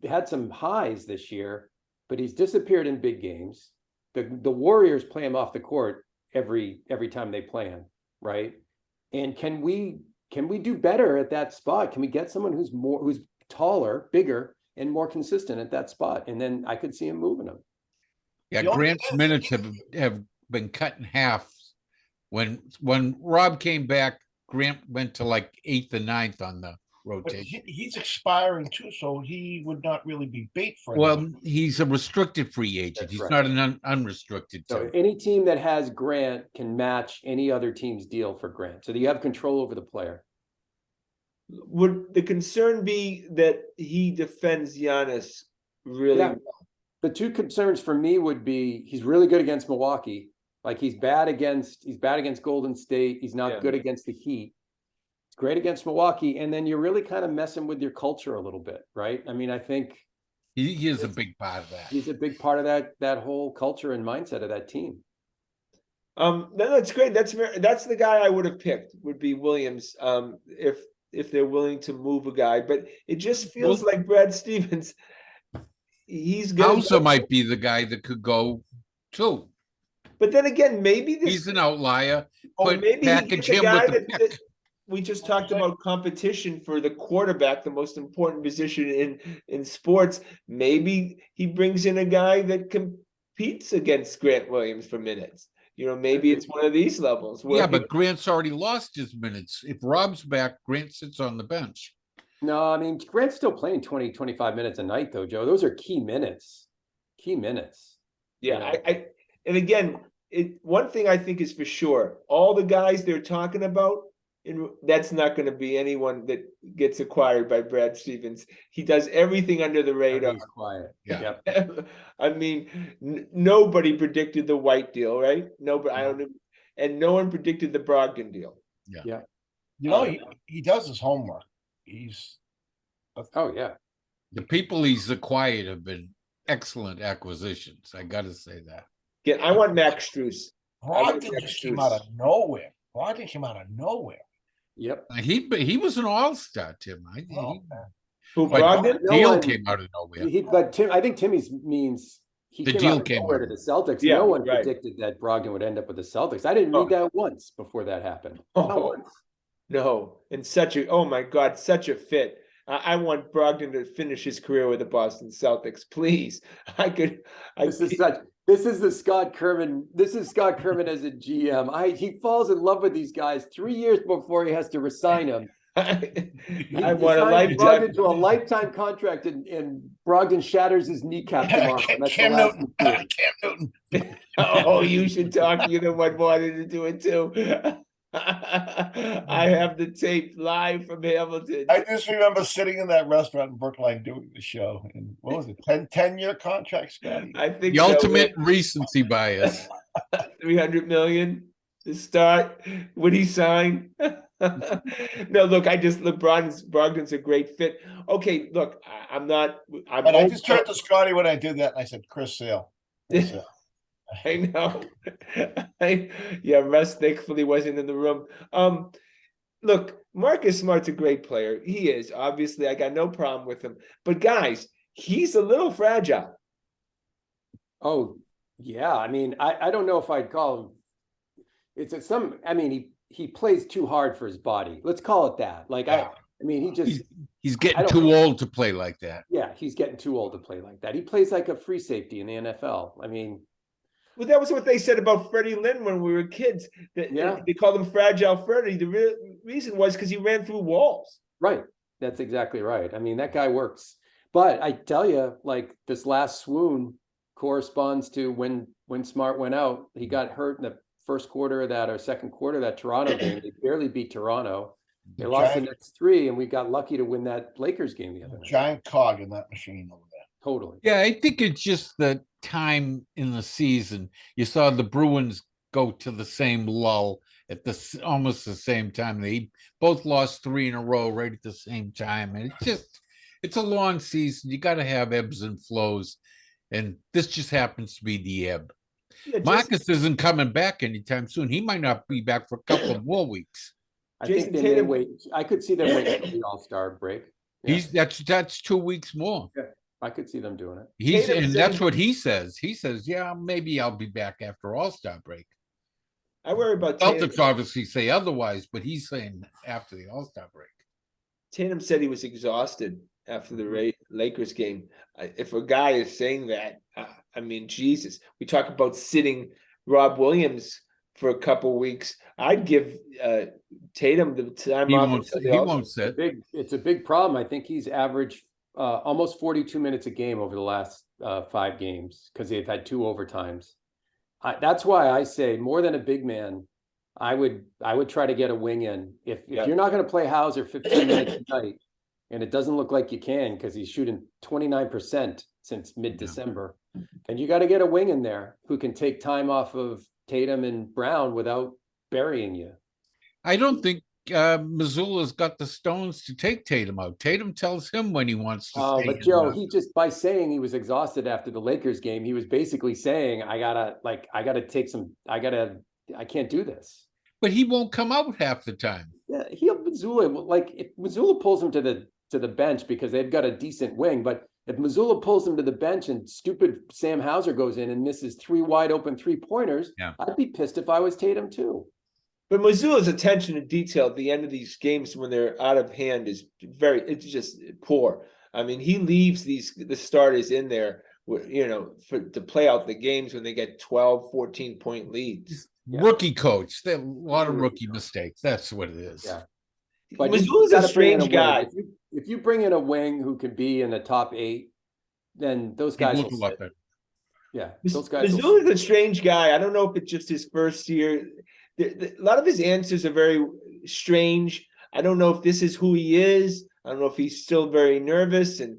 had some highs this year, but he's disappeared in big games. The Warriors play him off the court every time they play him, right? And can we do better at that spot? Can we get someone who's taller, bigger, and more consistent at that spot? And then I could see him moving him. Yeah, Grant's minutes have been cut in half. When Rob came back, Grant went to like 8th and 9th on the rotation. He's expiring too, so he would not really be bait for him. Well, he's a restricted free agent. That's He's right. not an unrestricted. So any team that has Grant can match any other team's deal for Grant, so that you have control over the player. Would the concern be that he defends Giannis really well? The two concerns for me would be he's really good against Milwaukee. Like he's bad against Golden State. He's not good against the Heat. He's great against Milwaukee. And then you're really kind of messing with your culture a little bit, right? I mean, I think he is a big part of that. He's a big part of that whole culture and mindset of that team. No, that's great. That's the guy I would have picked, would be Williams. If they're willing to move a guy, but it just feels like Brad Stevens. He's also might be the guy that could go too. But then again, maybe he's an outlier. But maybe package him with the pick. We just talked about competition for the quarterback, the most important position in sports. Maybe he brings in a guy that competes against Grant Williams for minutes. Maybe it's one of these levels. Yeah, but Grant's already lost his minutes. If Rob's back, Grant sits on the bench. No, I mean, Grant's still playing 20, 25 minutes a night, though, Joe. Those are key minutes. Yeah, and again, one thing I think is for sure, all the guys they're talking about, that's not going to be anyone that gets acquired by Brad Stevens. He does everything under the radar. He's quiet. Yeah. I mean, nobody predicted the White deal, right? Nobody. I don't know, and no one predicted the Brogdon deal. Yeah. He does his homework. Oh yeah. The people he's acquired have been excellent acquisitions. I got to say that. Yeah, I want Max Strus. Brogdon just came out of nowhere. Yep. He was an all-star, Tim. Brogdon? Deal came out of nowhere. But Tim, I think Timmy's means the deal came out to the Celtics. Yeah, no one predicted that Brogdon would end up with the Celtics. I didn't read that once before that happened. Not once. No, and oh my God, such a fit. I want Brogdon to finish his career with the Boston Celtics, please. This is the Scott Kerman. This is Scott Kerman as a GM. He falls in love with these guys 3 years before he has to resign them. I want a lifetime. Brogdon to a lifetime contract, and Brogdon shatters his kneecap tomorrow. Cam Newton. Oh, you should talk. You're the one wanted to do it too. I have the tape live from Hamilton. I just remember sitting in that restaurant in Brookline doing the show. And what was it? 10-year contract, Scotty? I think the ultimate recency bias. 300 million to start. Would he sign? No, look, Brogdon's a great fit. Okay, look, I just turned to Scotty when I did that, and I said, Chris Sale. I know. Russ thankfully wasn't in the room. Look, Marcus Smart's a great player. He is. Obviously, I got no problem with him. But guys, he's a little fragile. Oh, yeah. I mean, I don't know if I'd call him. He plays too hard for his body. Let's call it that. He's getting too old to play like that. Yeah, he's getting too old to play like that. He plays like a free safety in the NFL. Well, that was what they said about Freddie Lynn when we were kids. They called him Fragile Freddie. The reason was because he ran through walls. Right. That's exactly right. That guy works. But I tell you, this last swoon corresponds to when when Smart went out. He got hurt in the first quarter of that or second quarter of that Toronto game. They barely beat Toronto. They lost the next 3, and we got lucky to win that Lakers game the other night. Giant cog in that machine over there. Totally. Yeah, I think it's just the time in the season. You saw the Bruins go to the same lull at almost the same time. They both lost 3 in a row right at the same time. And it's a long season. You got to have ebbs and flows. And this just happens to be the ebb. Yeah, Marcus isn't coming back anytime soon. He might not be back for a couple of more weeks. I Jason think they may Tatum- wait. I could see them waiting for the All-Star break. Yeah, That's 2 weeks more. I could see them doing it. Tatum And said- that's what he says. He says, yeah, maybe I'll be back after All-Star break. I worry about Tatum. Celtics obviously say otherwise, but he's saying after the All-Star break. Tatum said he was exhausted after the Lakers game. If a guy is saying that, I mean, Jesus, we talk about sitting Rob Williams for a couple weeks. I'd give Tatum the time He off. won't, until the he All-Star. won't sit. It's a big problem. I think he's averaged almost 42 minutes a game over the last 5 games because they've had 2 overtimes. That's why I say more than a big man, I would try to get a wing in. If you're not going to play Hauser 15 minutes a night, and it doesn't look like you can because he's shooting 29% since mid-December, and you got to get a wing in there who can take time off of Tatum and Brown without burying you. I don't think Missoula's got the stones to take Tatum out. Tatum tells him when he wants to stay. But Joe, he just, by saying he was exhausted after the Lakers game, he was basically saying, I can't do this. But he won't come out half the time. Yeah, Missoula, like if Missoula pulls him to the bench because they've got a decent wing, but if Missoula pulls him to the bench and stupid Sam Hauser goes in and misses 3 wide open 3-pointers, I'd be pissed if I was Tatum too. But Missoula's attention to detail at the end of these games when they're out of hand is it's just poor. I mean, he leaves the starters in there, to play out the games when they get 12, 14-point leads. Yeah. Rookie coach. There are a lot of rookie mistakes. That's what it is. Yeah. But Missoula's a strange guy. If you bring in a wing who can be in the top 8, then those guys will sit. Yeah, those guys. Missoula's a strange guy. I don't know if it's just his first year. A lot of his answers are very strange. I don't know if this is who he is. I don't know if he's still very nervous and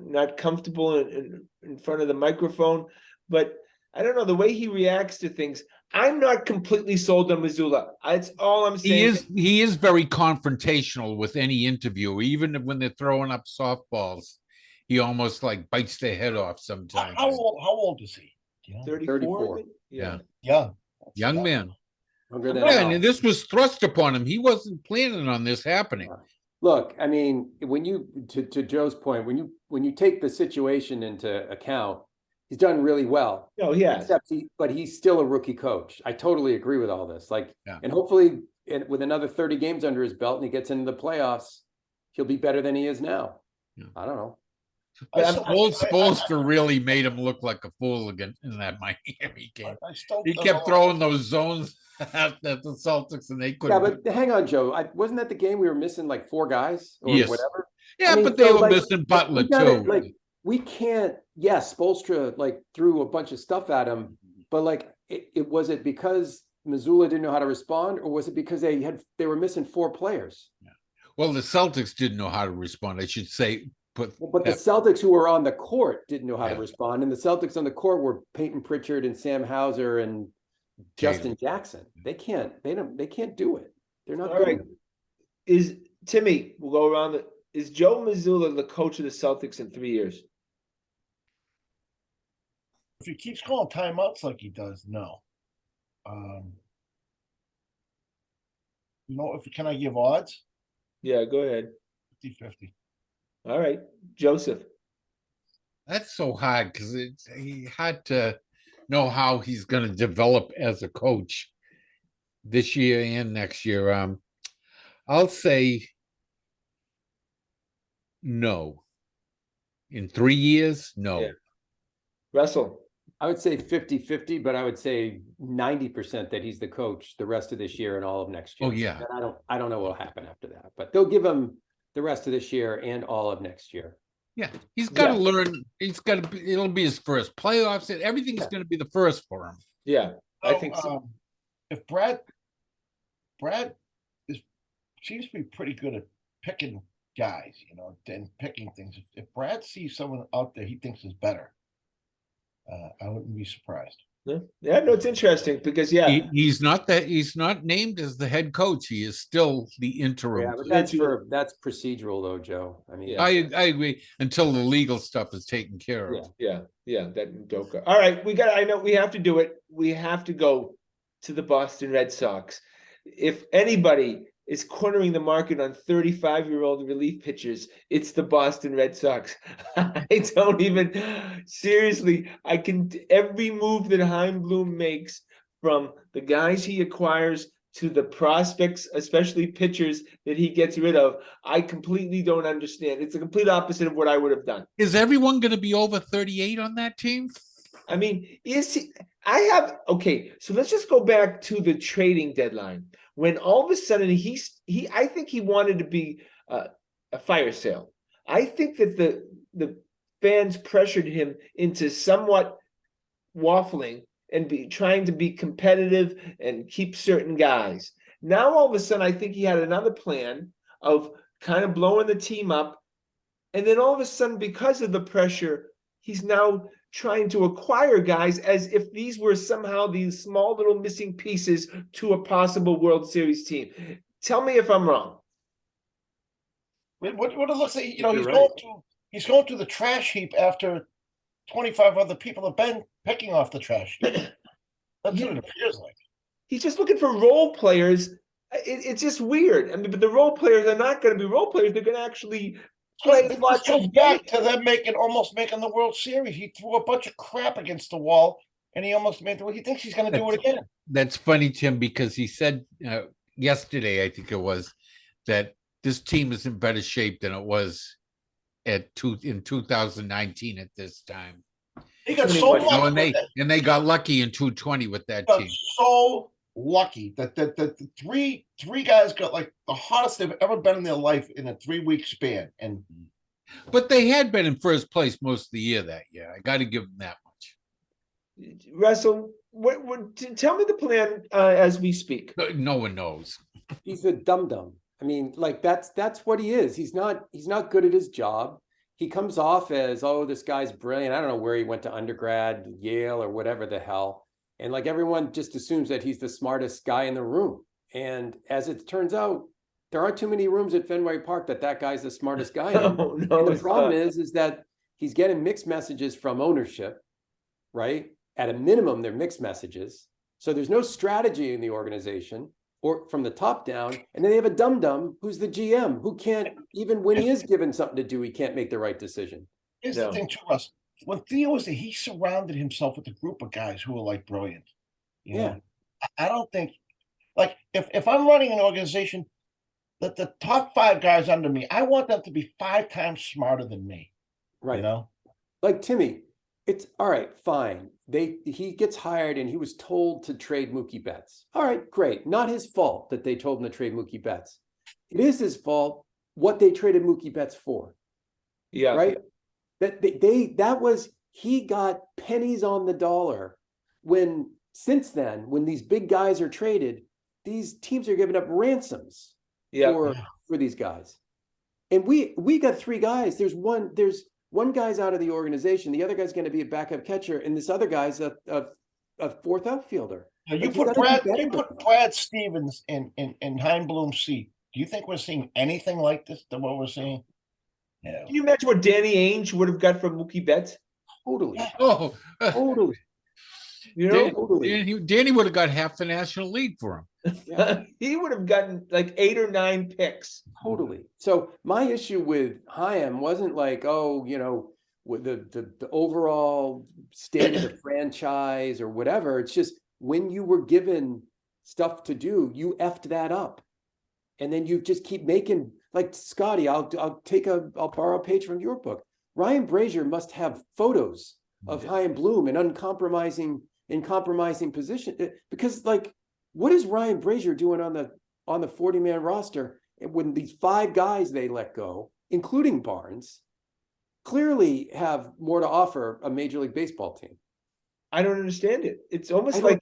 not comfortable in front of the microphone. But I don't know the way he reacts to things. I'm not completely sold on Missoula. That's all I'm saying. He is very confrontational with any interview, even when they're throwing up softballs. He almost like bites their head off sometimes. How old is he? 34. Yeah. Young man. And this was thrust upon him. He wasn't planning on this happening. Look, I mean, when you to Joe's point, when you take the situation into account, he's done really well. No, yeah. But he's still a rookie coach. I totally agree with all this. And hopefully, with another 30 games under his belt, and he gets into the playoffs, he'll be better than he is now. Yeah. I don't know. Spoelstra really made him look like a fool again in that Miami game. He kept throwing those zones at the Celtics, and they couldn't. Yeah, but hang on, Joe. Wasn't that the game we were missing like 4 guys or whatever? Yeah, I mean, but they were missing Butler too. We can't. Yes, Spoelstra threw a bunch of stuff at him, but was it because Missoula didn't know how to respond, or was it because they were missing 4 players? Yeah. Well, the Celtics didn't know how to respond, I should say. But the Celtics who were on the court didn't know how to respond, and the Celtics on the court were Peyton Pritchard and Sam Hauser and Justin Jackson. They can't do it. They're not good. Is Timmy? We'll go around. Is Joe Mazzulla the coach of the Celtics in 3 years? If he keeps calling timeouts like he does, no. Can I give odds? Yeah, go ahead. 50-50. All right, Joseph. That's so hard because he had to know how he's going to develop as a coach this year and next year. I'll say no. In 3 years, no. Yeah. Russell. I would say 50-50, but I would say 90% that he's the coach the rest of this year and all of next year. Oh, yeah. And I don't know what will happen after that, but they'll give him the rest of this year and all of next year. Yeah, he's got to Yeah. learn. It'll be his first playoffs. And everything's going to be the first for him. Yeah, I So, think so. if Brad is seems to be pretty good at picking guys, and picking things. If Brad sees someone out there he thinks is better, I wouldn't be surprised. Yeah, no, it's interesting because He's not named as the head coach. He is still the interim. Yeah, but Interim. that's procedural though, Joe. I mean, Yeah. I agree until the legal stuff is taken care of. Yeah, that Udoka. All right, I know we have to do it. We have to go to the Boston Red Sox. If anybody is cornering the market on 35-year-old relief pitchers, it's the Boston Red Sox. I don't even seriously. Every move that Chaim Bloom makes, from the guys he acquires to the prospects, especially pitchers that he gets rid of, I completely don't understand. It's the complete opposite of what I would have done. Is everyone going to be over 38 on that team? I mean, okay, so let's just go back to the trading deadline when all of a sudden I think he wanted to be a fire sale. I think that the fans pressured him into somewhat waffling and trying to be competitive and keep certain guys. Now all of a sudden I think he had another plan of kind of blowing the team up, and then all of a sudden, because of the pressure, he's now trying to acquire guys as if these were somehow these small little missing pieces to a possible World Series team. Tell me if I'm wrong. What it looks like, You're he's right. he's going to the trash heap after 25 other people have been picking off the trash heap. That's what it appears like. He's just looking for role players. It's just weird. I mean, but the role players are not going to be role players. They're going to actually play This lots goes of back games. to them almost making the World Series. He threw a bunch of crap against the wall, and he almost made the. He thinks he's going to do it again. That's funny, Tim, because he said yesterday, I think it was, that this team is in better shape than it was in 2019 at this time. He got so 21. lucky. And they got lucky in 2020 with that Got team. so lucky that the three guys got like the hottest they've ever been in their life in a 3-week span. But they had been in first place most of the year that year. I got to give them that much. Russell, tell me the plan as we speak. No one knows. he's a dum-dum. I mean, like that's what he is. He's not good at his job. He comes off as, oh, this guy's brilliant. I don't know where he went to undergrad, Yale or whatever the hell. And like everyone just assumes that he's the smartest guy in the room. And as it turns out, there aren't too many rooms at Fenway Park that guy's the smartest guy in. No, And the it's problem not. is that he's getting mixed messages from ownership, right? At a minimum, they're mixed messages. So there's no strategy in the organization or from the top down. And then they have a dum-dum who's the GM who can't, even when he is given something to do, he can't make the right decision. Here's No. the thing, too, Russ. When Theo was there, he surrounded himself with a group of guys who were like brilliant. You know? I don't think, like, if I'm running an organization, that the top 5 guys under me, I want them to be 5 times smarter than me. Right. You know? Like Timmy, it's all right, fine. He gets hired and he was told to trade Mookie Betts. All right, great. Not his fault that they told him to trade Mookie Betts. It is his fault what they traded Mookie Betts for. Yeah. Right? That was, he got pennies on the dollar when since then, when these big guys are traded, these teams are giving up ransoms for these guys. And we got 3 guys. There's one guy's out of the organization. The other guy's going to be a backup catcher, and this other guy's a 4th outfielder. Now, you put Brad Stevens in Chaim Bloom's seat. Do you think we're seeing anything like this than what we're seeing? Yeah. Can you imagine what Danny Ainge would have got from Mookie Betts? Totally. Oh, Totally. You know, Totally. Danny would have got half the National League for him. Yeah. he would have gotten like 8 or 9 picks. Totally. So my issue with Chaim wasn't like, oh, you know, with the overall state of the franchise or whatever. It's just when you were given stuff to do, you effed that up. And then you just keep making, like Scotty, I'll borrow a page from your book. Ryan Brazier must have photos of Chaim Bloom in compromising position, because like, what is Ryan Brazier doing on the 40-man roster when these 5 guys they let go, including Barnes, clearly have more to offer a Major League Baseball team. I don't understand it. It's almost I don't- like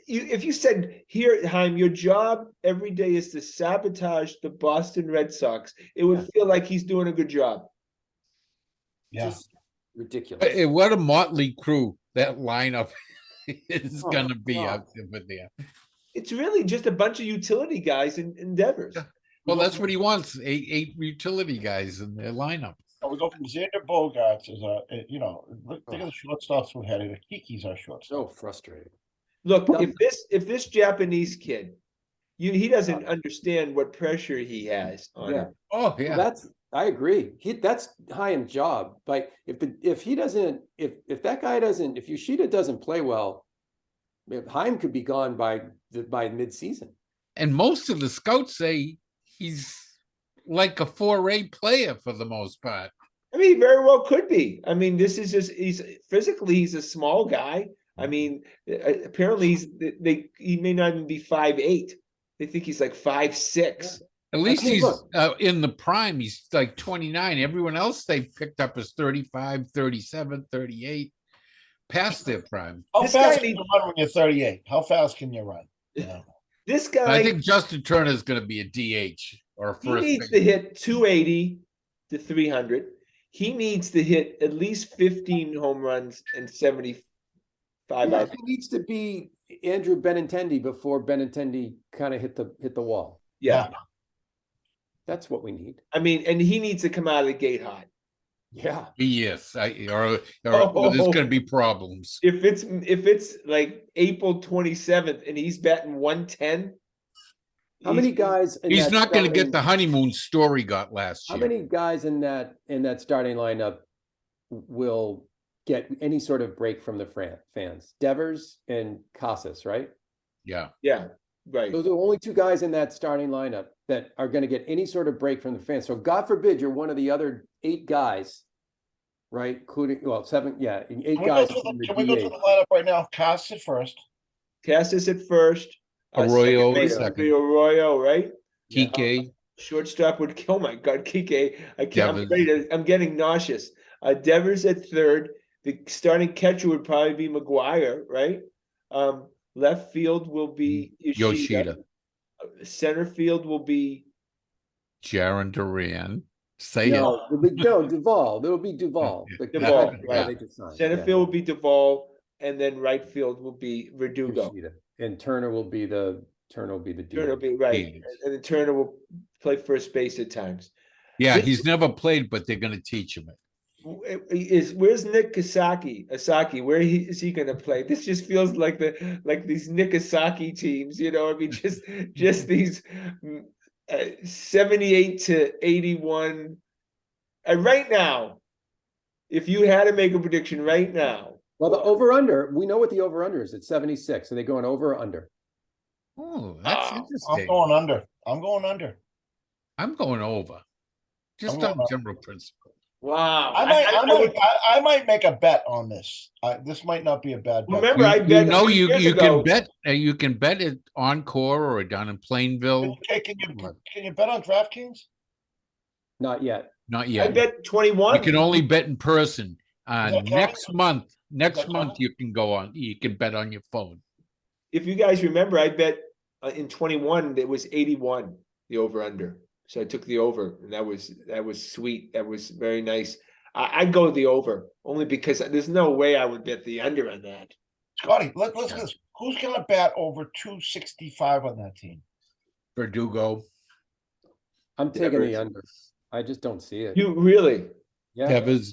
if you said, here, Chaim, your job every day is to sabotage the Boston Red Sox, it would Yeah. feel like he's doing a good job. Yeah. Just ridiculous. What a motley crew that lineup is Oh, gonna be God. out there. It's really just a bunch of utility guys in Devers. Yeah. Well, that's what he wants, eight utility guys in their lineup. We go from Xander Bogaerts as look at the shortstops we had. Kiki's our shortstop. So frustrating. Look, if this Japanese kid, he doesn't understand what pressure he has on him. Oh, Well, yeah. I agree. That's Chaim's job. Like if Yoshida doesn't play well, Chaim could be gone by mid-season. And most of the scouts say he's like a 4A player for the most part. I mean, he very well could be. I mean, this is just he's a small guy. I mean, apparently he may not even be 5'8". They think he's like 5'6". At least Hey, he's look. in the prime. He's like 29. Everyone else they picked up is 35, 37, 38, past their prime. How This fast guy can you run when you're 38? How fast can you run? Yeah. This guy, I think Justin Turner is going to be a DH or a he first. needs base. to hit 280 to 300. He needs to hit at least 15 home runs and 75. Yeah, he needs to be Andrew Benintendi before Benintendi kind of hit the wall. Yeah. That's what we need. I mean, and he needs to come out of the gate hot. Yeah. Yes, or Oh. there's going to be problems. If it's like April 27th and he's batting 110, How many guys? In He's that not going to get starting- the honeymoon story got last How year. many guys in that starting lineup will get any sort of break from the fans? Devers and Casas, right? Yeah. Yeah, right. Those are the only two guys in that starting lineup that are going to get any sort of break from the fans. So God forbid you're one of the other 8 guys, right? Including 7, yeah, 8 Can guys. we go to the lineup right now? Cass at first. Cassis at first. Arroyo second base second. would be Arroyo, right? Kike, Shortstop would kill my God, Kike. Devers. I'm getting nauseous. Devers at third. The starting catcher would probably be McGuire, right? Left field will be Yoshida, Center field will be Jaron Duran. Say No, Duvall. It'll be Duvall. Yeah, The Duvall, guy right. they just signed. center Yeah. field will be Duvall, and then right field will be Verdugo. Yoshida. And Turner will be the Turner will DH. be right, DH. and then Turner will play first base at times. Yeah, he's never played, but they're going to teach him it. Where's Nick Asaki? Where is he going to play? This just feels like these Nick Asaki teams, I mean, just these 78 to 81. Right now, if you had to make a prediction right now, Well, the over-under, we know what the over-under is. It's 76. Are they going over or under? Oh, that's I'm interesting. going under. I'm going under. I'm going over, just I'm going on over. general principle. wow. I might make a bet on this. This might not be a bad bet. Remember, I You bet know, a few years you ago- can bet it Encore or down in Plainville. Okay, can you bet on DraftKings? Not yet. Not I yet. bet 21. You can only bet in person. that Next month, that you can go on. You can bet on your phone. If you guys remember, I bet in 21 it was 81, the over under. So I took the over, and that was sweet. That was very nice. I'd go the over only because there's no way I would bet the under on that. Scotty, let's look at this. Who's going to bat over 265 on that team? Verdugo, I'm taking the Devers. under. I just don't see it. You really? Yeah.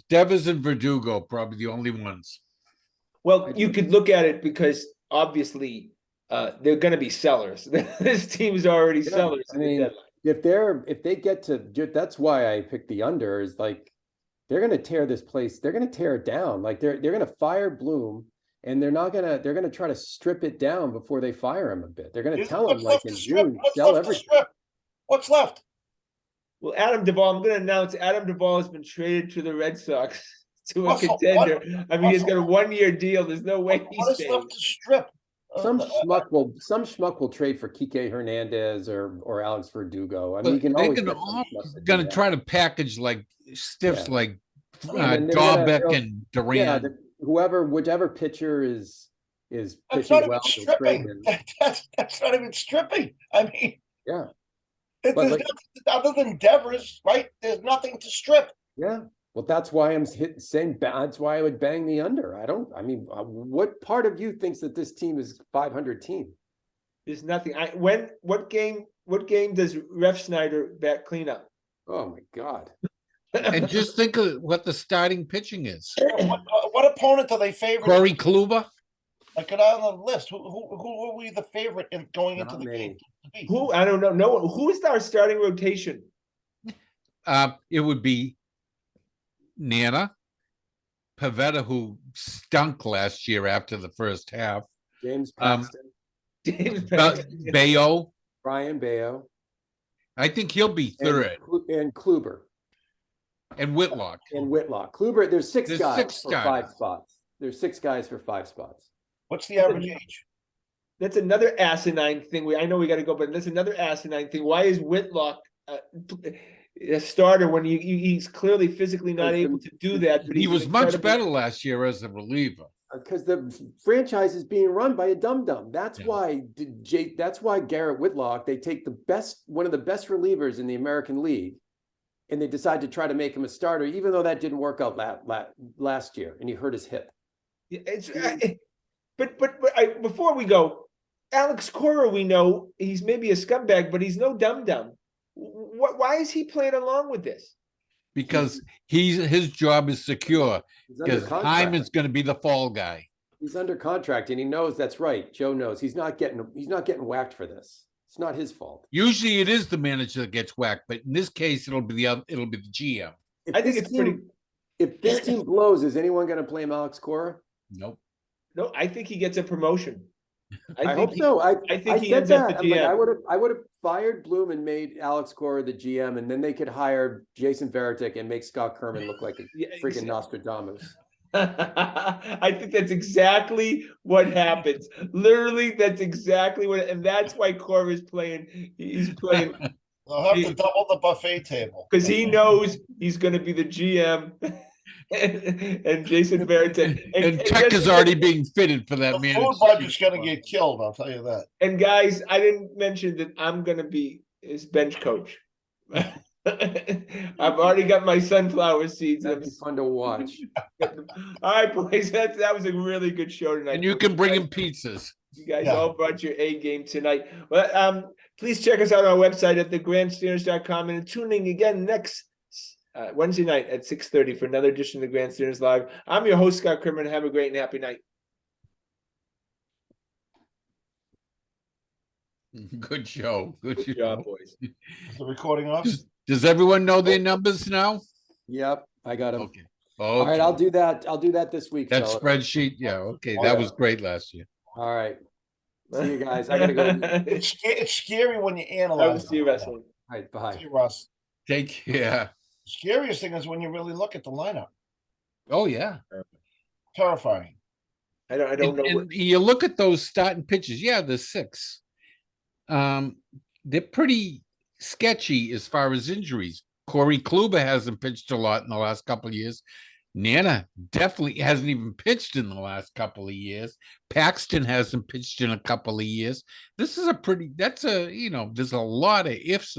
Devers and Verdugo, probably the only ones. Well, you could look at it because obviously they're going to be sellers. This team's already Yeah, sellers. I mean, if they get to, that's why I picked the under, is like they're going to tear this place. They're going to tear it down. Like they're going to fire Bloom, and they're going to try to strip it down before they fire him a bit. They're going to tell him like in June, sell everything. What's left? Well, Adam Duvall, I'm going to announce Adam Duvall has been traded to the Red Sox to a Russell, contender. what- I mean, he's Russell- got a 1-year deal. There's no way he What is stays. left to strip? Some schmuck will trade for Kike Hernandez or Alex Verdugo. I mean, you can They're always gonna get some schmucks that do gonna that. try to package like stiffs Yeah. like And then they're gonna- Dahlbeck and Yeah, Duran. whichever pitcher is That's pitching not even well, they'll trade stripping. him. That's not even stripping. I mean, Yeah, there's But, like- nothing other than Devers, right? There's nothing to strip. yeah. Well, that's why I'm saying that's why I would bang the under. I mean, what part of you thinks that this team is 500 team? There's nothing. What game does Ref Snyder bat clean up? Oh my God. And just think of what the starting pitching is. What opponent are they favored? Corey Kluber. Like, get out on the list. Who will be the favorite in going Not into the many. game? to beat? Who? I don't know. No one. Who's our starting rotation? It would be Nana, Pavetta, who stunk last year after the first half. James Paxton, James Bayo. Brian Bayo, I think he'll be third. and Kluber And Whitlock. and Whitlock. Kluber, there's six There's guys six for guys. 5 spots. There's 6 guys for 5 spots. What's the average age? That's another asinine thing. I know we got to go, but that's another asinine thing. Why is Whitlock a starter when he's clearly physically not Because able to do that? But He he's was an much incredible- better last year as a reliever. Because the franchise is being run by a dum-dum. That's Yeah. why that's why Garrett Whitlock, they take one of the best relievers in the American League, and they decide to try to make him a starter, even though that didn't work out last year, and he hurt his hip. Yeah, but before we go, Alex Cora, we know he's maybe a scumbag, but he's no dum-dum. Why is he playing along with this? Because his job is secure. He's under Because contract. Hyman's going to be the fall guy. He's under contract, and he knows that's right. Joe knows he's not getting whacked for this. It's not his fault. Usually, it is the manager that gets whacked, but in this case, it'll be the GM. If I think this it's pretty. If this team blows, is anyone going to blame Alex Cora? Nope. No, I think he gets a promotion. I hope so. I think he said ends up that. the I'm like, GM. I would have fired Bloom and made Alex Cora the GM, and then they could hire Jason Veritek and make Scott Kerman look like a Yeah, freaking Nostradamus. I think that's exactly what happens. Literally, that's exactly what, and that's why Cora is playing. He's playing They'll have to double the buffet table. because he knows he's going to be the GM, and Jason Veritek. And tech is already being fitted for that The manager. food budget's gonna get killed, I'll tell you that. And guys, I didn't mention that I'm going to be his bench coach. I've already got my sunflower seeds. That'd be fun to watch. All right, boys, that was a really good show tonight. And you can bring him pizzas. You guys Yeah. all brought your A game tonight. Well, please check us out on our website at thegrandstanders.com and tune in again next Wednesday night at 6:30 for another edition of the Grandstanders Live. I'm your host, Scott Kerman. Have a great and happy night. Good show. Good Good show. job, boys. Is the recording off? Does everyone know their numbers now? Yep, I got him. Okay. All right, I'll do that. I'll do that this week. That fellas. spreadsheet. Yeah. Okay. Oh, That yeah. was great last year. All right. See you guys. I gotta go. All It's scary when you I will analyze. see you wrestling. right, See bye. you, Russ. Take care. Scariest thing is when you really look at the lineup. Oh, yeah. Terrifying. I don't And, know. and you look at those starting pitches. Yeah, there's 6. They're pretty sketchy as far as injuries. Corey Kluber hasn't pitched a lot in the last couple of years. Nana definitely hasn't even pitched in the last couple of years. Paxton hasn't pitched in a couple of years. This is there's a lot of ifs